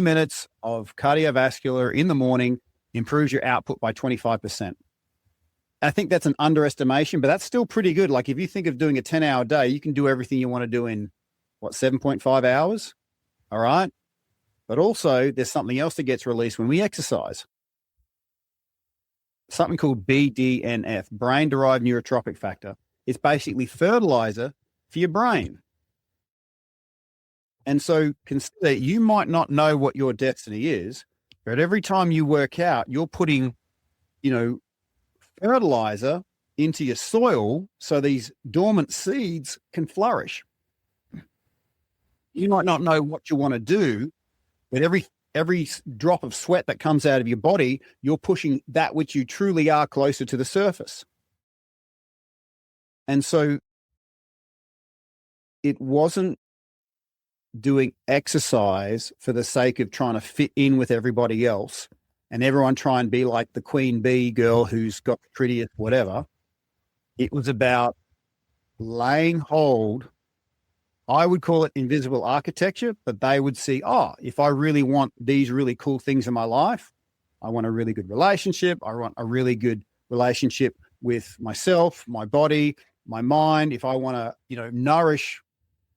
minutes of cardiovascular in the morning improves your output by 25%. I think that's an underestimation, but that's still pretty good. Like if you think of doing a 10-hour day, you can do everything you want to do in 7.5 hours? All right. But also there's something else that gets released when we exercise. Something called BDNF, brain-derived neurotrophic factor. It's basically fertilizer for your brain. And so consider, you might not know what your destiny is, but every time you work out, you're putting, fertilizer into your soil so these dormant seeds can flourish. You might not know what you want to do, but every drop of sweat that comes out of your body, you're pushing that which you truly are closer to the surface. And so it wasn't doing exercise for the sake of trying to fit in with everybody else and everyone try and be like the queen bee girl who's got the prettiest whatever. It was about laying hold. I would call it invisible architecture, but they would see, if I really want these really cool things in my life, I want a really good relationship. I want a really good relationship with myself, my body, my mind. If I want to, nourish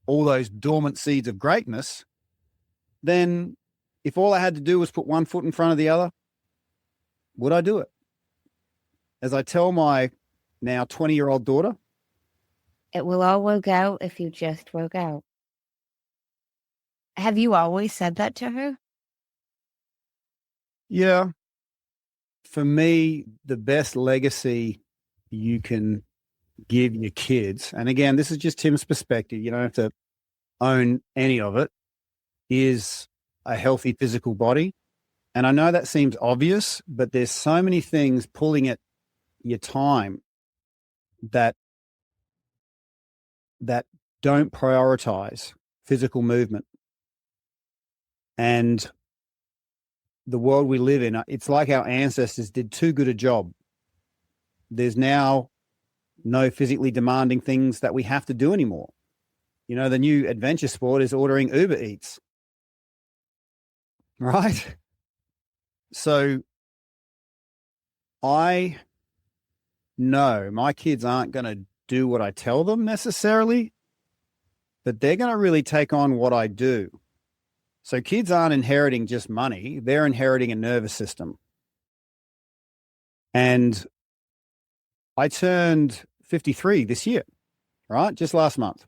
all those dormant seeds of greatness, then if all I had to do was put one foot in front of the other, would I do it? As I tell my now 20-year-old daughter, it will all work out if you just work out. Have you always said that to her? Yeah. For me, the best legacy you can give your kids, and again, this is just Tim's perspective, you don't have to own any of it, is a healthy physical body. And I know that seems obvious, but there's so many things pulling at your time that don't prioritize physical movement. And the world we live in, it's like our ancestors did too good a job. There's now no physically demanding things that we have to do anymore. The new adventure sport is ordering Uber Eats. Right? So I know my kids aren't going to do what I tell them necessarily, but they're going to really take on what I do. So kids aren't inheriting just money, they're inheriting a nervous system. And I turned 53 this year, right? Just last month.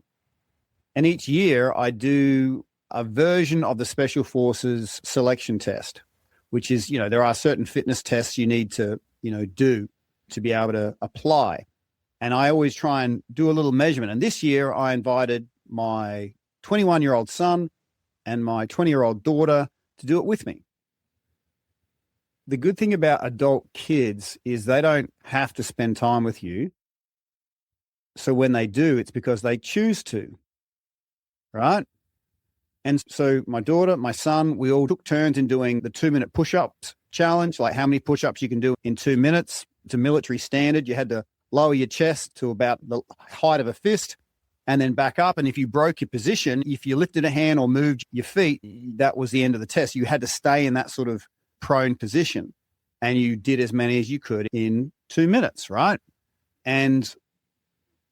And each year I do a version of the Special Forces selection test, which is, there are certain fitness tests you need to, do to be able to apply. And I always try and do a little measurement. And this year I invited my 21-year-old son and my 20-year-old daughter to do it with me. The good thing about adult kids is they don't have to spend time with you. So when they do, it's because they choose to, right? And so my daughter, my son, we all took turns in doing the 2-minute push-ups challenge, like how many push-ups you can do in 2 minutes. It's a military standard. You had to lower your chest to about the height of a fist and then back up. And if you broke your position, if you lifted a hand or moved your feet, that was the end of the test. You had to stay in that sort of prone position. And you did as many as you could in 2 minutes, right? And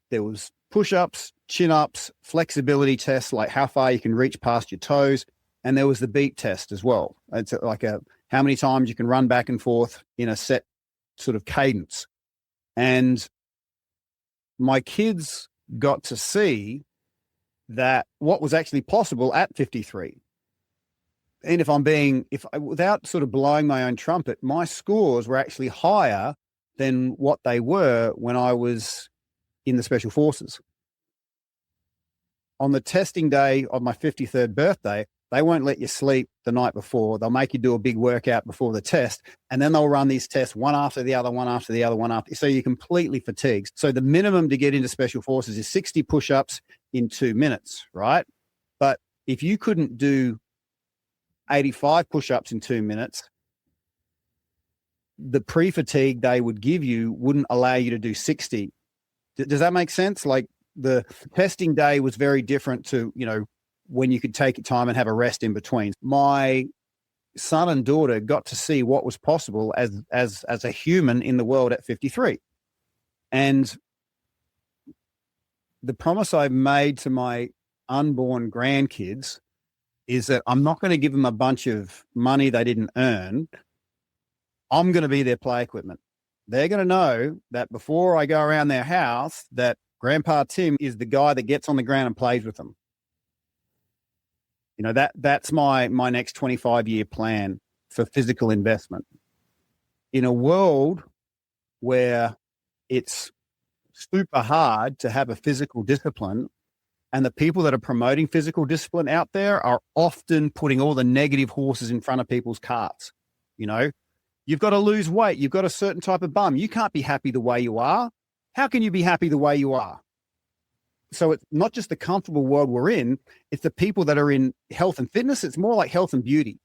there was push-ups, chin-ups, flexibility tests, like how far you can reach past your toes. And there was the beat test as well. It's like how many times you can run back and forth in a set sort of cadence. And my kids got to see that what was actually possible at 53. And without sort of blowing my own trumpet, my scores were actually higher than what they were when I was in the Special Forces. On the testing day of my 53rd birthday, they won't let you sleep the night before. They'll make you do a big workout before the test, and then they'll run these tests one after the other, one after the other, one after. So you're completely fatigued. So the minimum to get into Special Forces is 60 push-ups in 2 minutes, right? But if you couldn't do 85 push-ups in 2 minutes, the pre-fatigue they would give you wouldn't allow you to do 60. Does that make sense? Like the testing day was very different to, when you could take your time and have a rest in between. My son and daughter got to see what was possible as a human in the world at 53. And the promise I made to my unborn grandkids is that I'm not going to give them a bunch of money they didn't earn. I'm going to be their play equipment. They're going to know that before I go around their house, that Grandpa Tim is the guy that gets on the ground and plays with them. That's my next 25-year plan for physical investment. In a world where it's super hard to have a physical discipline, and the people that are promoting physical discipline out there are often putting all the negative horses in front of people's carts. You've got to lose weight. You've got a certain type of bum. You can't be happy the way you are. How can you be happy the way you are? So it's not just the comfortable world we're in, it's the people that are in health and fitness. It's more like health and beauty.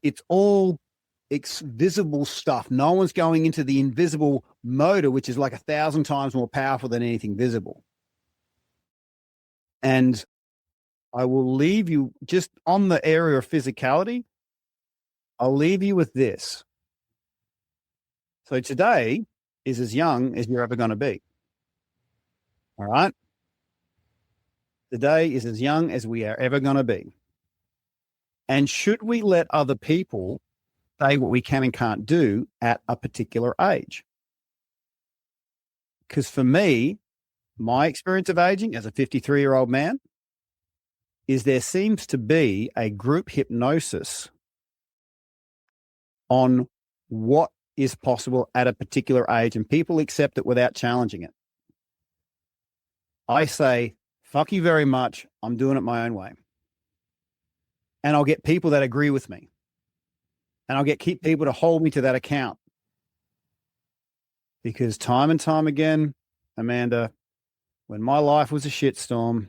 It's all visible stuff. No one's going into the invisible motor, which is like 1,000 times more powerful than anything visible. And I will leave you just on the area of physicality. I'll leave you with this. So today is as young as you're ever going to be. All right? Today is as young as we are ever going to be. And should we let other people say what we can and can't do at a particular age? Because for me, my experience of aging as a 53-year-old man is there seems to be a group hypnosis on what is possible at a particular age, and people accept it without challenging it. I say, fuck you very much. I'm doing it my own way. And I'll get people that agree with me. And I'll get people to hold me to that account. Because time and time again, Amanda, when my life was a shitstorm,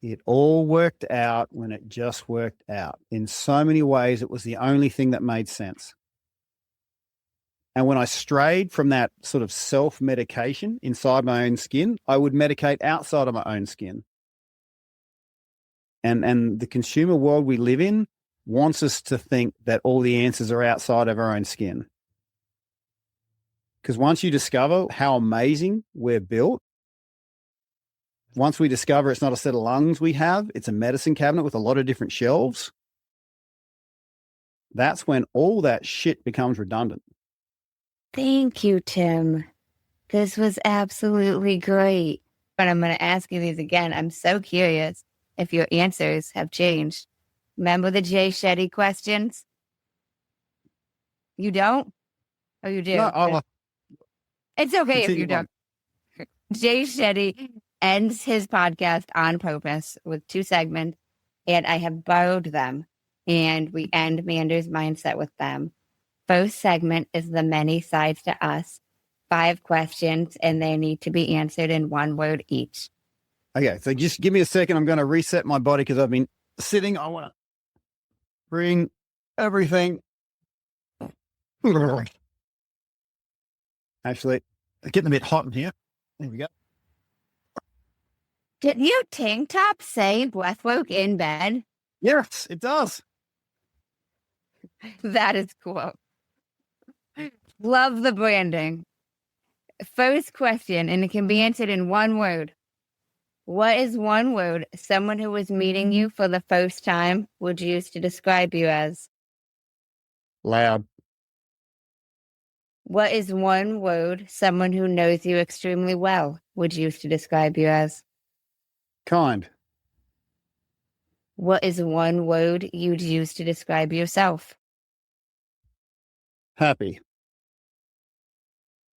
it all worked out when it just worked out. In so many ways, it was the only thing that made sense. And when I strayed from that sort of self-medication inside my own skin, I would medicate outside of my own skin. And the consumer world we live in wants us to think that all the answers are outside of our own skin. Because once you discover how amazing we're built, once we discover it's not a set of lungs we have, it's a medicine cabinet with a lot of different shelves, that's when all that shit becomes redundant. Thank you, Tim. This was absolutely great. But I'm going to ask you these again. I'm so curious if your answers have changed. Remember the Jay Shetty questions? You don't? Or you do? No, it's okay if you don't. Jay Shetty ends his podcast on purpose with 2 segments, and I have borrowed them, and we end Manders Mindset with them. First segment is the many sides to us, 5 questions, and they need to be answered in 1 word each. Okay, so just give me a second. I'm going to reset my body because I've been sitting. I want to bring everything. Actually, it's getting a bit hot in here. There we go. Did your tank top say Breathwork in Bed? Yes, it does. That is cool. Love the branding. First question, and it can be answered in 1 word. What is one word someone who was meeting you for the first time would use to describe you as? Loud. What is one word someone who knows you extremely well would use to describe you as? Kind. What is one word you'd use to describe yourself? Happy.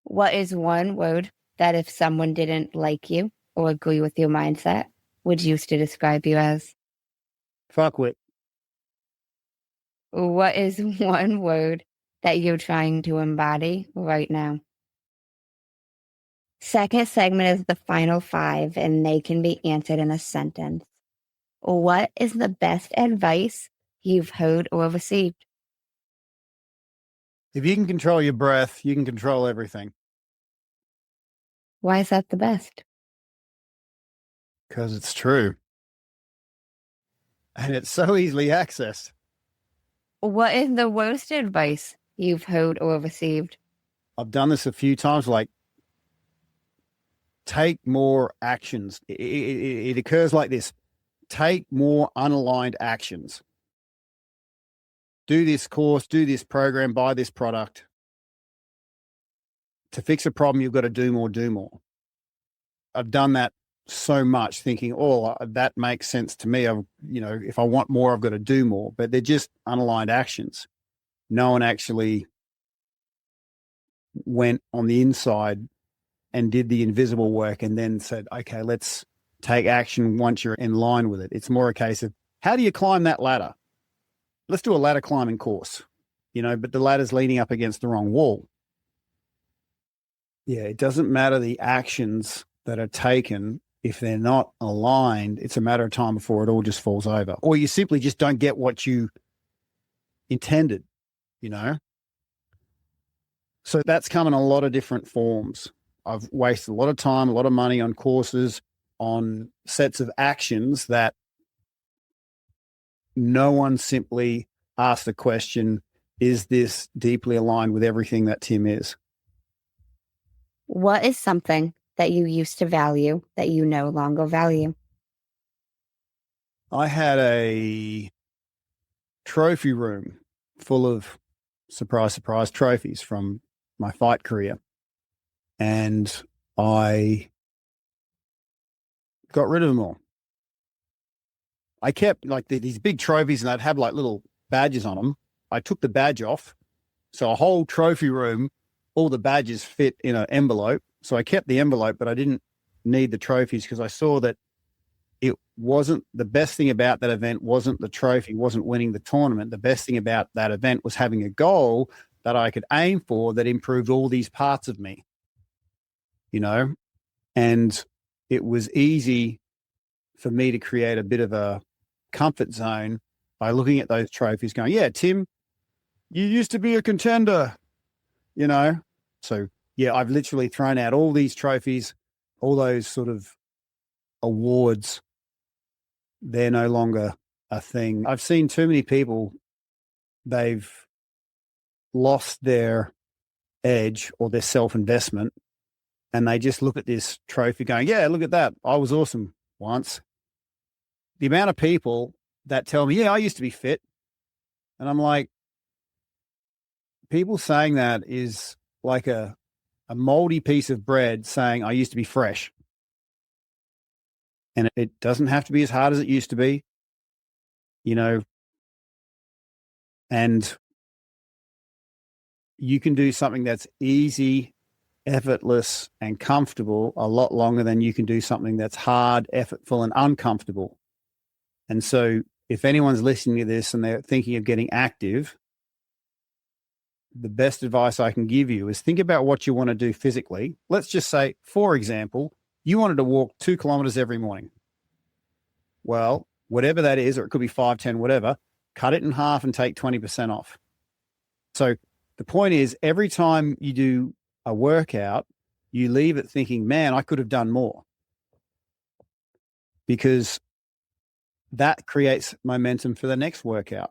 What is one word that if someone didn't like you or agree with your mindset would use to describe you as? Fuckwit. What is one word that you're trying to embody right now? Second segment is the final 5, and they can be answered in a sentence. What is the best advice you've heard or received? If you can control your breath, you can control everything. Why is that the best? Because it's true. And it's so easily accessed. What is the worst advice you've heard or received? I've done this a few times, like take more actions. It occurs like this. Take more unaligned actions. Do this course, do this program, buy this product. To fix a problem, you've got to do more, do more. I've done that so much thinking, oh, that makes sense to me. If I want more, I've got to do more, but they're just unaligned actions. No one actually went on the inside and did the invisible work and then said, okay, let's take action once you're in line with it. It's more a case of how do you climb that ladder? Let's do a ladder climbing course, but the ladder's leaning up against the wrong wall. Yeah, it doesn't matter the actions that are taken. If they're not aligned, it's a matter of time before it all just falls over. Or you simply just don't get what you intended, So that's come in a lot of different forms. I've wasted a lot of time, a lot of money on courses, on sets of actions that no one simply asked the question, is this deeply aligned with everything that Tim is? What is something that you used to value that you no longer value? I had a trophy room full of surprise trophies from my fight career. And I got rid of them all. I kept these big trophies and I'd have little badges on them. I took the badge off. So a whole trophy room, all the badges fit in an envelope. So I kept the envelope, but I didn't need the trophies because I saw that it wasn't the best thing about that event wasn't the trophy, wasn't winning the tournament. The best thing about that event was having a goal that I could aim for that improved all these parts of me, and it was easy for me to create a bit of a comfort zone by looking at those trophies going, yeah, Tim, you used to be a contender, So, yeah, I've literally thrown out all these trophies, all those sort of awards. They're no longer a thing. I've seen too many people, they've lost their edge or their self-investment, and they just look at this trophy going, yeah, look at that. I was awesome once. The amount of people that tell me, yeah, I used to be fit. And I'm like, people saying that is like a moldy piece of bread saying, I used to be fresh. And it doesn't have to be as hard as it used to be, and you can do something that's easy, effortless, and comfortable a lot longer than you can do something that's hard, effortful, and uncomfortable. And so if anyone's listening to this and they're thinking of getting active, the best advice I can give you is think about what you want to do physically. Let's just say, for example, you wanted to walk 2 kilometers every morning. Well, whatever that is, or it could be 5, 10, whatever, cut it in half and take 20% off. So the point is, every time you do a workout, you leave it thinking, man, I could have done more. Because that creates momentum for the next workout.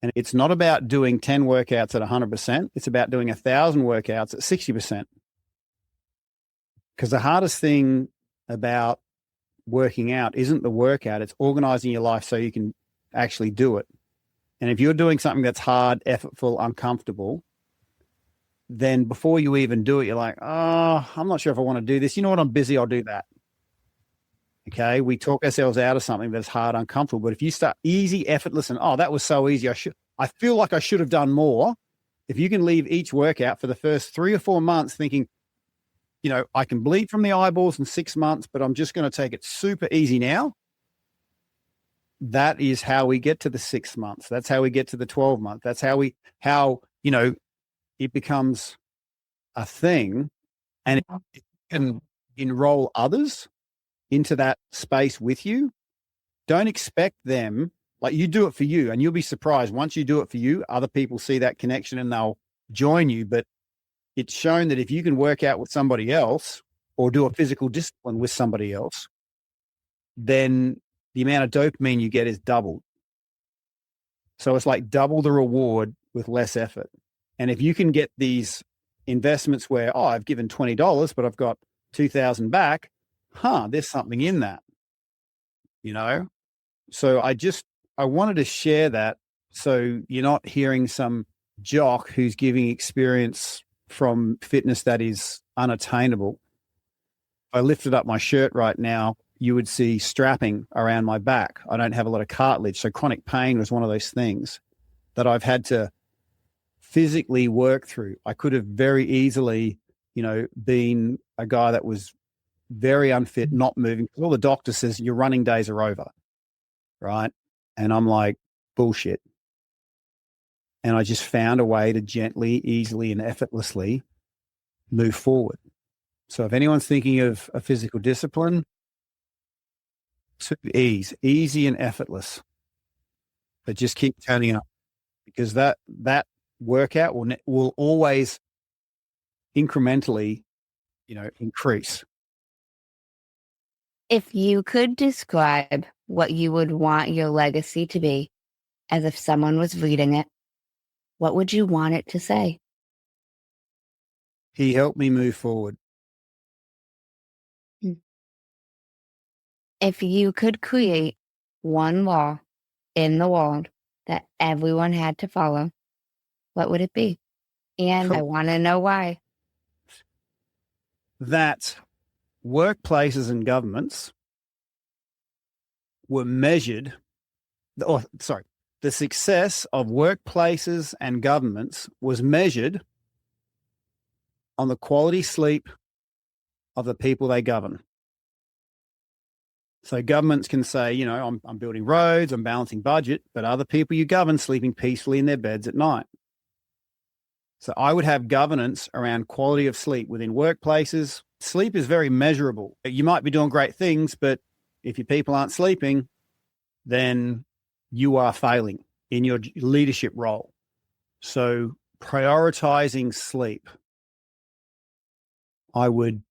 And it's not about doing 10 workouts at 100%. It's about doing 1,000 workouts at 60%. Because the hardest thing about working out isn't the workout, it's organizing your life so you can actually do it. And if you're doing something that's hard, effortful, uncomfortable, then before you even do it, you're like, oh, I'm not sure if I want to do this. You know what? I'm busy. I'll do that. Okay. We talk ourselves out of something that's hard, uncomfortable. But if you start easy, effortless, and that was so easy. I feel like I should have done more. If you can leave each workout for the first 3 or 4 months thinking, I can bleed from the eyeballs in 6 months, but I'm just going to take it super easy now. That is how we get to the 6 months. That's how we get to the 12 months. That's how it becomes a thing, and it can enroll others into that space with you. Don't expect them, like, you do it for you, and you'll be surprised. Once you do it for you, other people see that connection and they'll join you. But it's shown that if you can work out with somebody else or do a physical discipline with somebody else, then the amount of dopamine you get is doubled. So it's like double the reward with less effort. And if you can get these investments where, I've given $20, but I've got 2,000 back, there's something in that, So I wanted to share that so you're not hearing some jock who's giving experience from fitness that is unattainable. If I lifted up my shirt right now, you would see strapping around my back. I don't have a lot of cartilage. So chronic pain was one of those things that I've had to physically work through. I could have very easily, been a guy that was very unfit, not moving. All the doctor says your running days are over, right? And I'm like, bullshit. And I just found a way to gently, easily, and effortlessly move forward. So if anyone's thinking of a physical discipline, easy and effortless, but just keep turning up, because that workout will always incrementally, increase. If you could describe what you would want your legacy to be, as if someone was reading it, what would you want it to say? He helped me move forward. If you could create one law in the world that everyone had to follow, what would it be? And I want to know why. That workplaces and governments were measured, the success of workplaces and governments was measured on the quality sleep of the people they govern. So governments can say, I'm building roads, I'm balancing budget, but other people you govern sleeping peacefully in their beds at night. So I would have governance around quality of sleep within workplaces. Sleep is very measurable. You might be doing great things, but if your people aren't sleeping, then you are failing in your leadership role. So prioritizing sleep, I would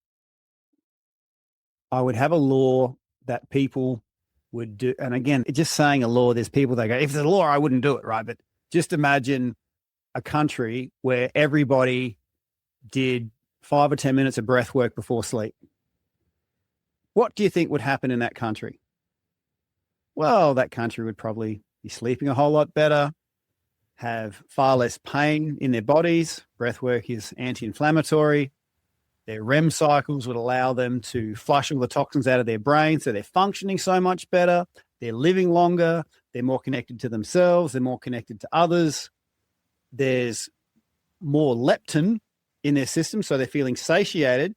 have a law that people would do. And again, just saying a law, there's people that go, if there's a law, I wouldn't do it, right? But just imagine a country where everybody did 5 or 10 minutes of breath work before sleep. What do you think would happen in that country? Well, that country would probably be sleeping a whole lot better, have far less pain in their bodies. Breath work is anti-inflammatory. Their REM cycles would allow them to flush all the toxins out of their brain, so they're functioning so much better. They're living longer. They're more connected to themselves. They're more connected to others. There's more leptin in their system, so they're feeling satiated.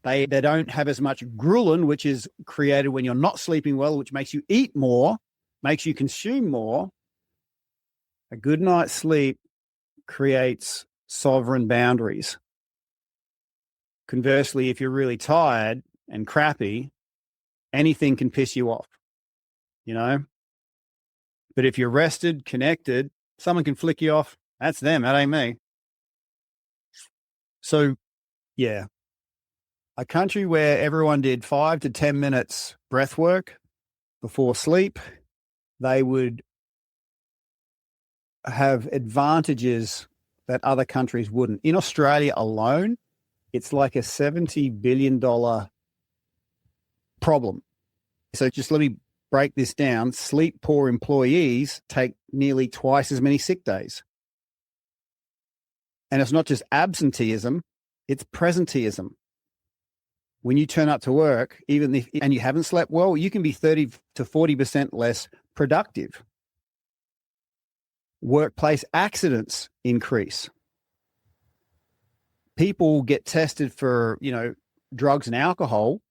They don't have as much ghrelin, which is created when you're not sleeping well, which makes you eat more, makes you consume more. A good night's sleep creates sovereign boundaries. Conversely, if you're really tired and crappy, anything can piss you off, But if you're rested, connected, someone can flick you off. That's them. That ain't me. So, yeah, a country where everyone did 5 to 10 minutes breath work before sleep, they would have advantages that other countries wouldn't. In Australia alone, it's like a $70 billion problem. So just let me break this down. Sleep poor employees take nearly twice as many sick days. And it's not just absenteeism, it's presenteeism. When you turn up to work, even if and you haven't slept well, you can be 30 to 40% less productive. Workplace accidents increase. People get tested for, drugs and alcohol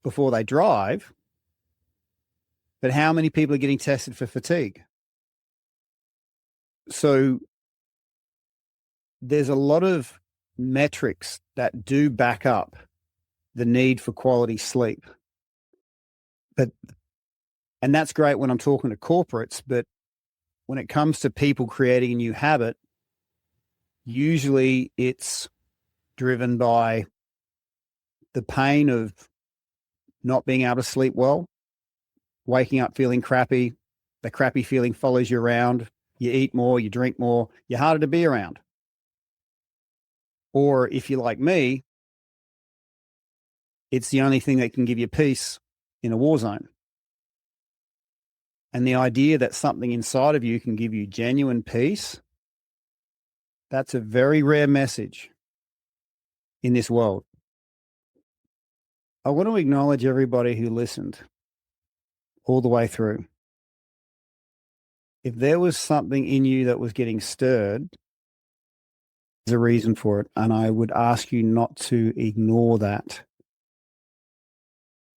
before they drive. But how many people are getting tested for fatigue? So there's a lot of metrics that do back up the need for quality sleep. And that's great when I'm talking to corporates, but when it comes to people creating a new habit, usually it's driven by the pain of not being able to sleep well, waking up feeling crappy, the crappy feeling follows you around, you eat more, you drink more, you're harder to be around. Or if you're like me, it's the only thing that can give you peace in a war zone. And the idea that something inside of you can give you genuine peace, that's a very rare message in this world. I want to acknowledge everybody who listened all the way through. If there was something in you that was getting stirred, there's a reason for it. And I would ask you not to ignore that.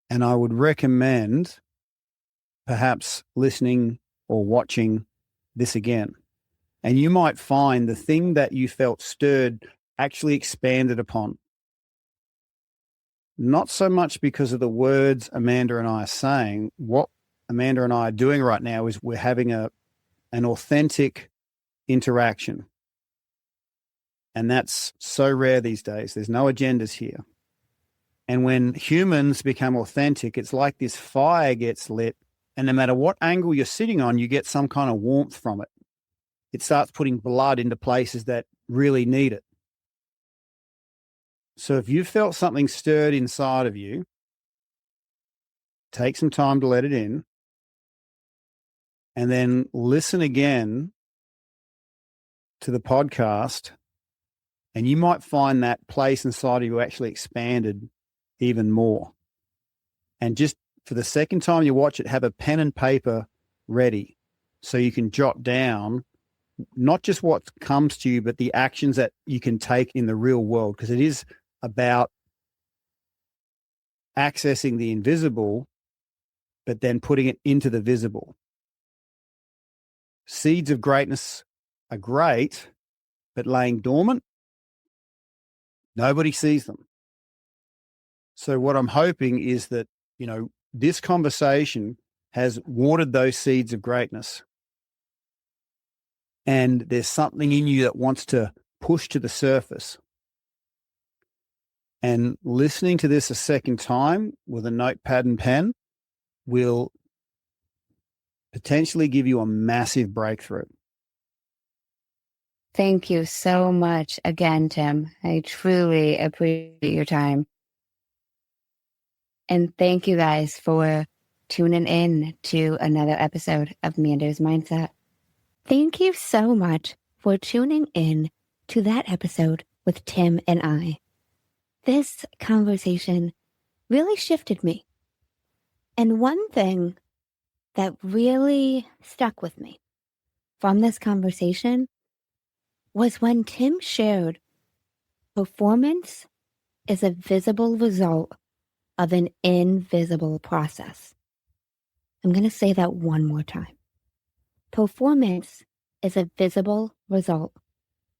And I would recommend perhaps listening or watching this again. And you might find the thing that you felt stirred actually expanded upon. Not so much because of the words Amanda and I are saying. What Amanda and I are doing right now is we're having an authentic interaction. And that's so rare these days. There's no agendas here. And when humans become authentic, it's like this fire gets lit, and no matter what angle you're sitting on, you get some kind of warmth from it. It starts putting blood into places that really need it. So if you felt something stirred inside of you, take some time to let it in, and then listen again to the podcast, and you might find that place inside of you actually expanded even more. And just for the second time you watch it, have a pen and paper ready so you can jot down not just what comes to you, but the actions that you can take in the real world, because it is about accessing the invisible, but then putting it into the visible. Seeds of greatness are great, but laying dormant, nobody sees them. So what I'm hoping is that, this conversation has watered those seeds of greatness. And there's something in you that wants to push to the surface. And listening to this a second time with a notepad and pen will potentially give you a massive breakthrough. Thank you so much again, Tim. I truly appreciate your time. And thank you guys for tuning in to another episode of Manders Mindset. Thank you so much for tuning in to that episode with Tim and I. This conversation really shifted me. And one thing that really stuck with me from this conversation was when Tim shared performance is a visible result of an invisible process. I'm going to say that one more time. Performance is a visible result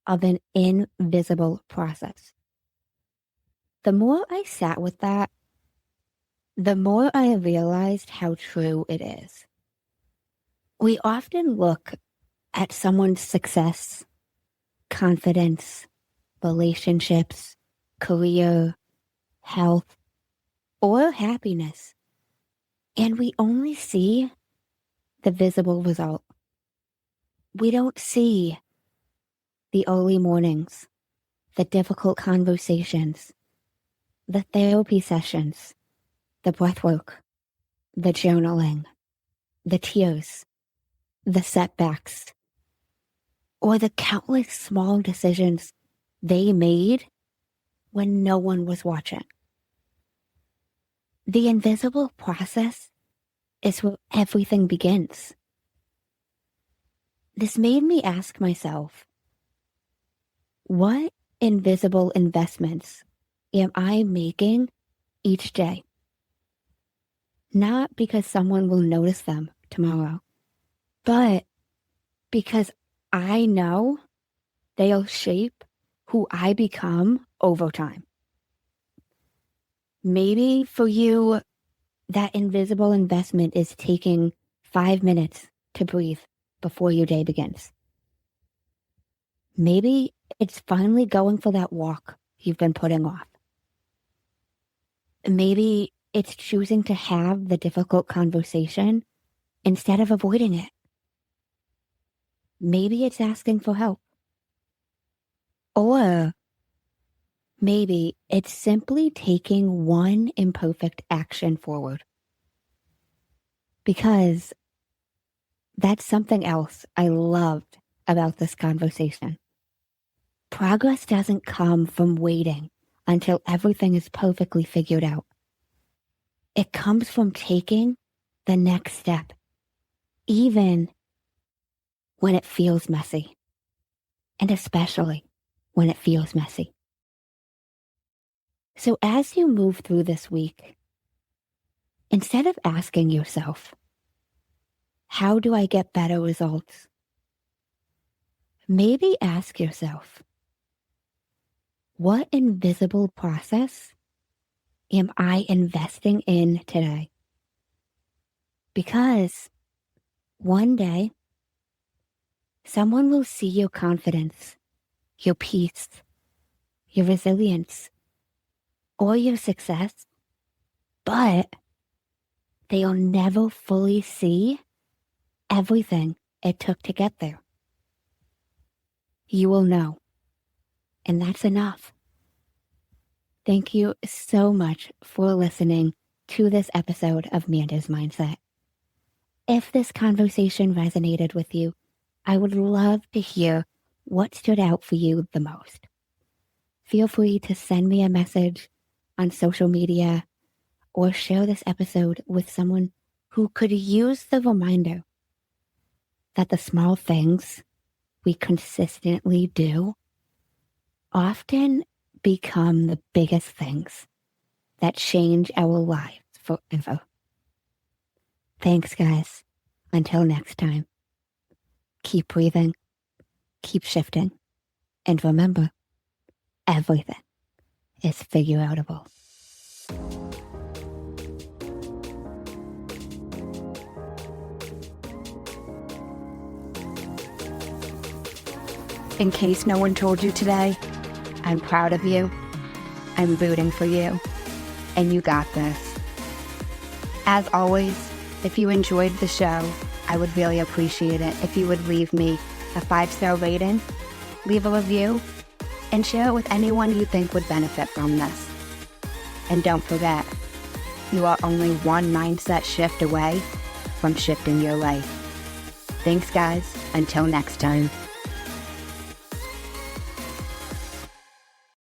of an invisible process. The more I sat with that, the more I realized how true it is. We often look at someone's success, confidence, relationships, career, health, or happiness, and we only see the visible result. We don't see the early mornings, the difficult conversations, the therapy sessions, the breathwork, the journaling, the tears, the setbacks, or the countless small decisions they made when no one was watching. The invisible process is where everything begins. This made me ask myself, what invisible investments am I making each day? Not because someone will notice them tomorrow, but because I know they'll shape who I become over time. Maybe for you, that invisible investment is taking 5 minutes to breathe before your day begins. Maybe it's finally going for that walk you've been putting off. Maybe it's choosing to have the difficult conversation instead of avoiding it. Maybe it's asking for help. Or maybe it's simply taking one imperfect action forward. Because that's something else I loved about this conversation. Progress doesn't come from waiting until everything is perfectly figured out. It comes from taking the next step, even when it feels messy, and especially when it feels messy. So as you move through this week, instead of asking yourself, how do I get better results? Maybe ask yourself, what invisible process am I investing in today? Because one day, someone will see your confidence, your peace, your resilience, or your success, but they'll never fully see everything it took to get there. You will know, and that's enough. Thank you so much for listening to this episode of Manders Mindset. If this conversation resonated with you, I would love to hear what stood out for you the most. Feel free to send me a message on social media or share this episode with someone who could use the reminder that the small things we consistently do often become the biggest things that change our lives forever. Thanks, guys. Until next time, keep breathing, keep shifting, and remember, everything is figure-outable. In case no one told you today, I'm proud of you, I'm rooting for you, and you got this. As always, if you enjoyed the show, I would really appreciate it if you would leave me a 5-star rating, leave a review, and share it with anyone you think would benefit from this. And don't forget, you are only one mindset shift away from shifting your life. Thanks, guys. Until next time.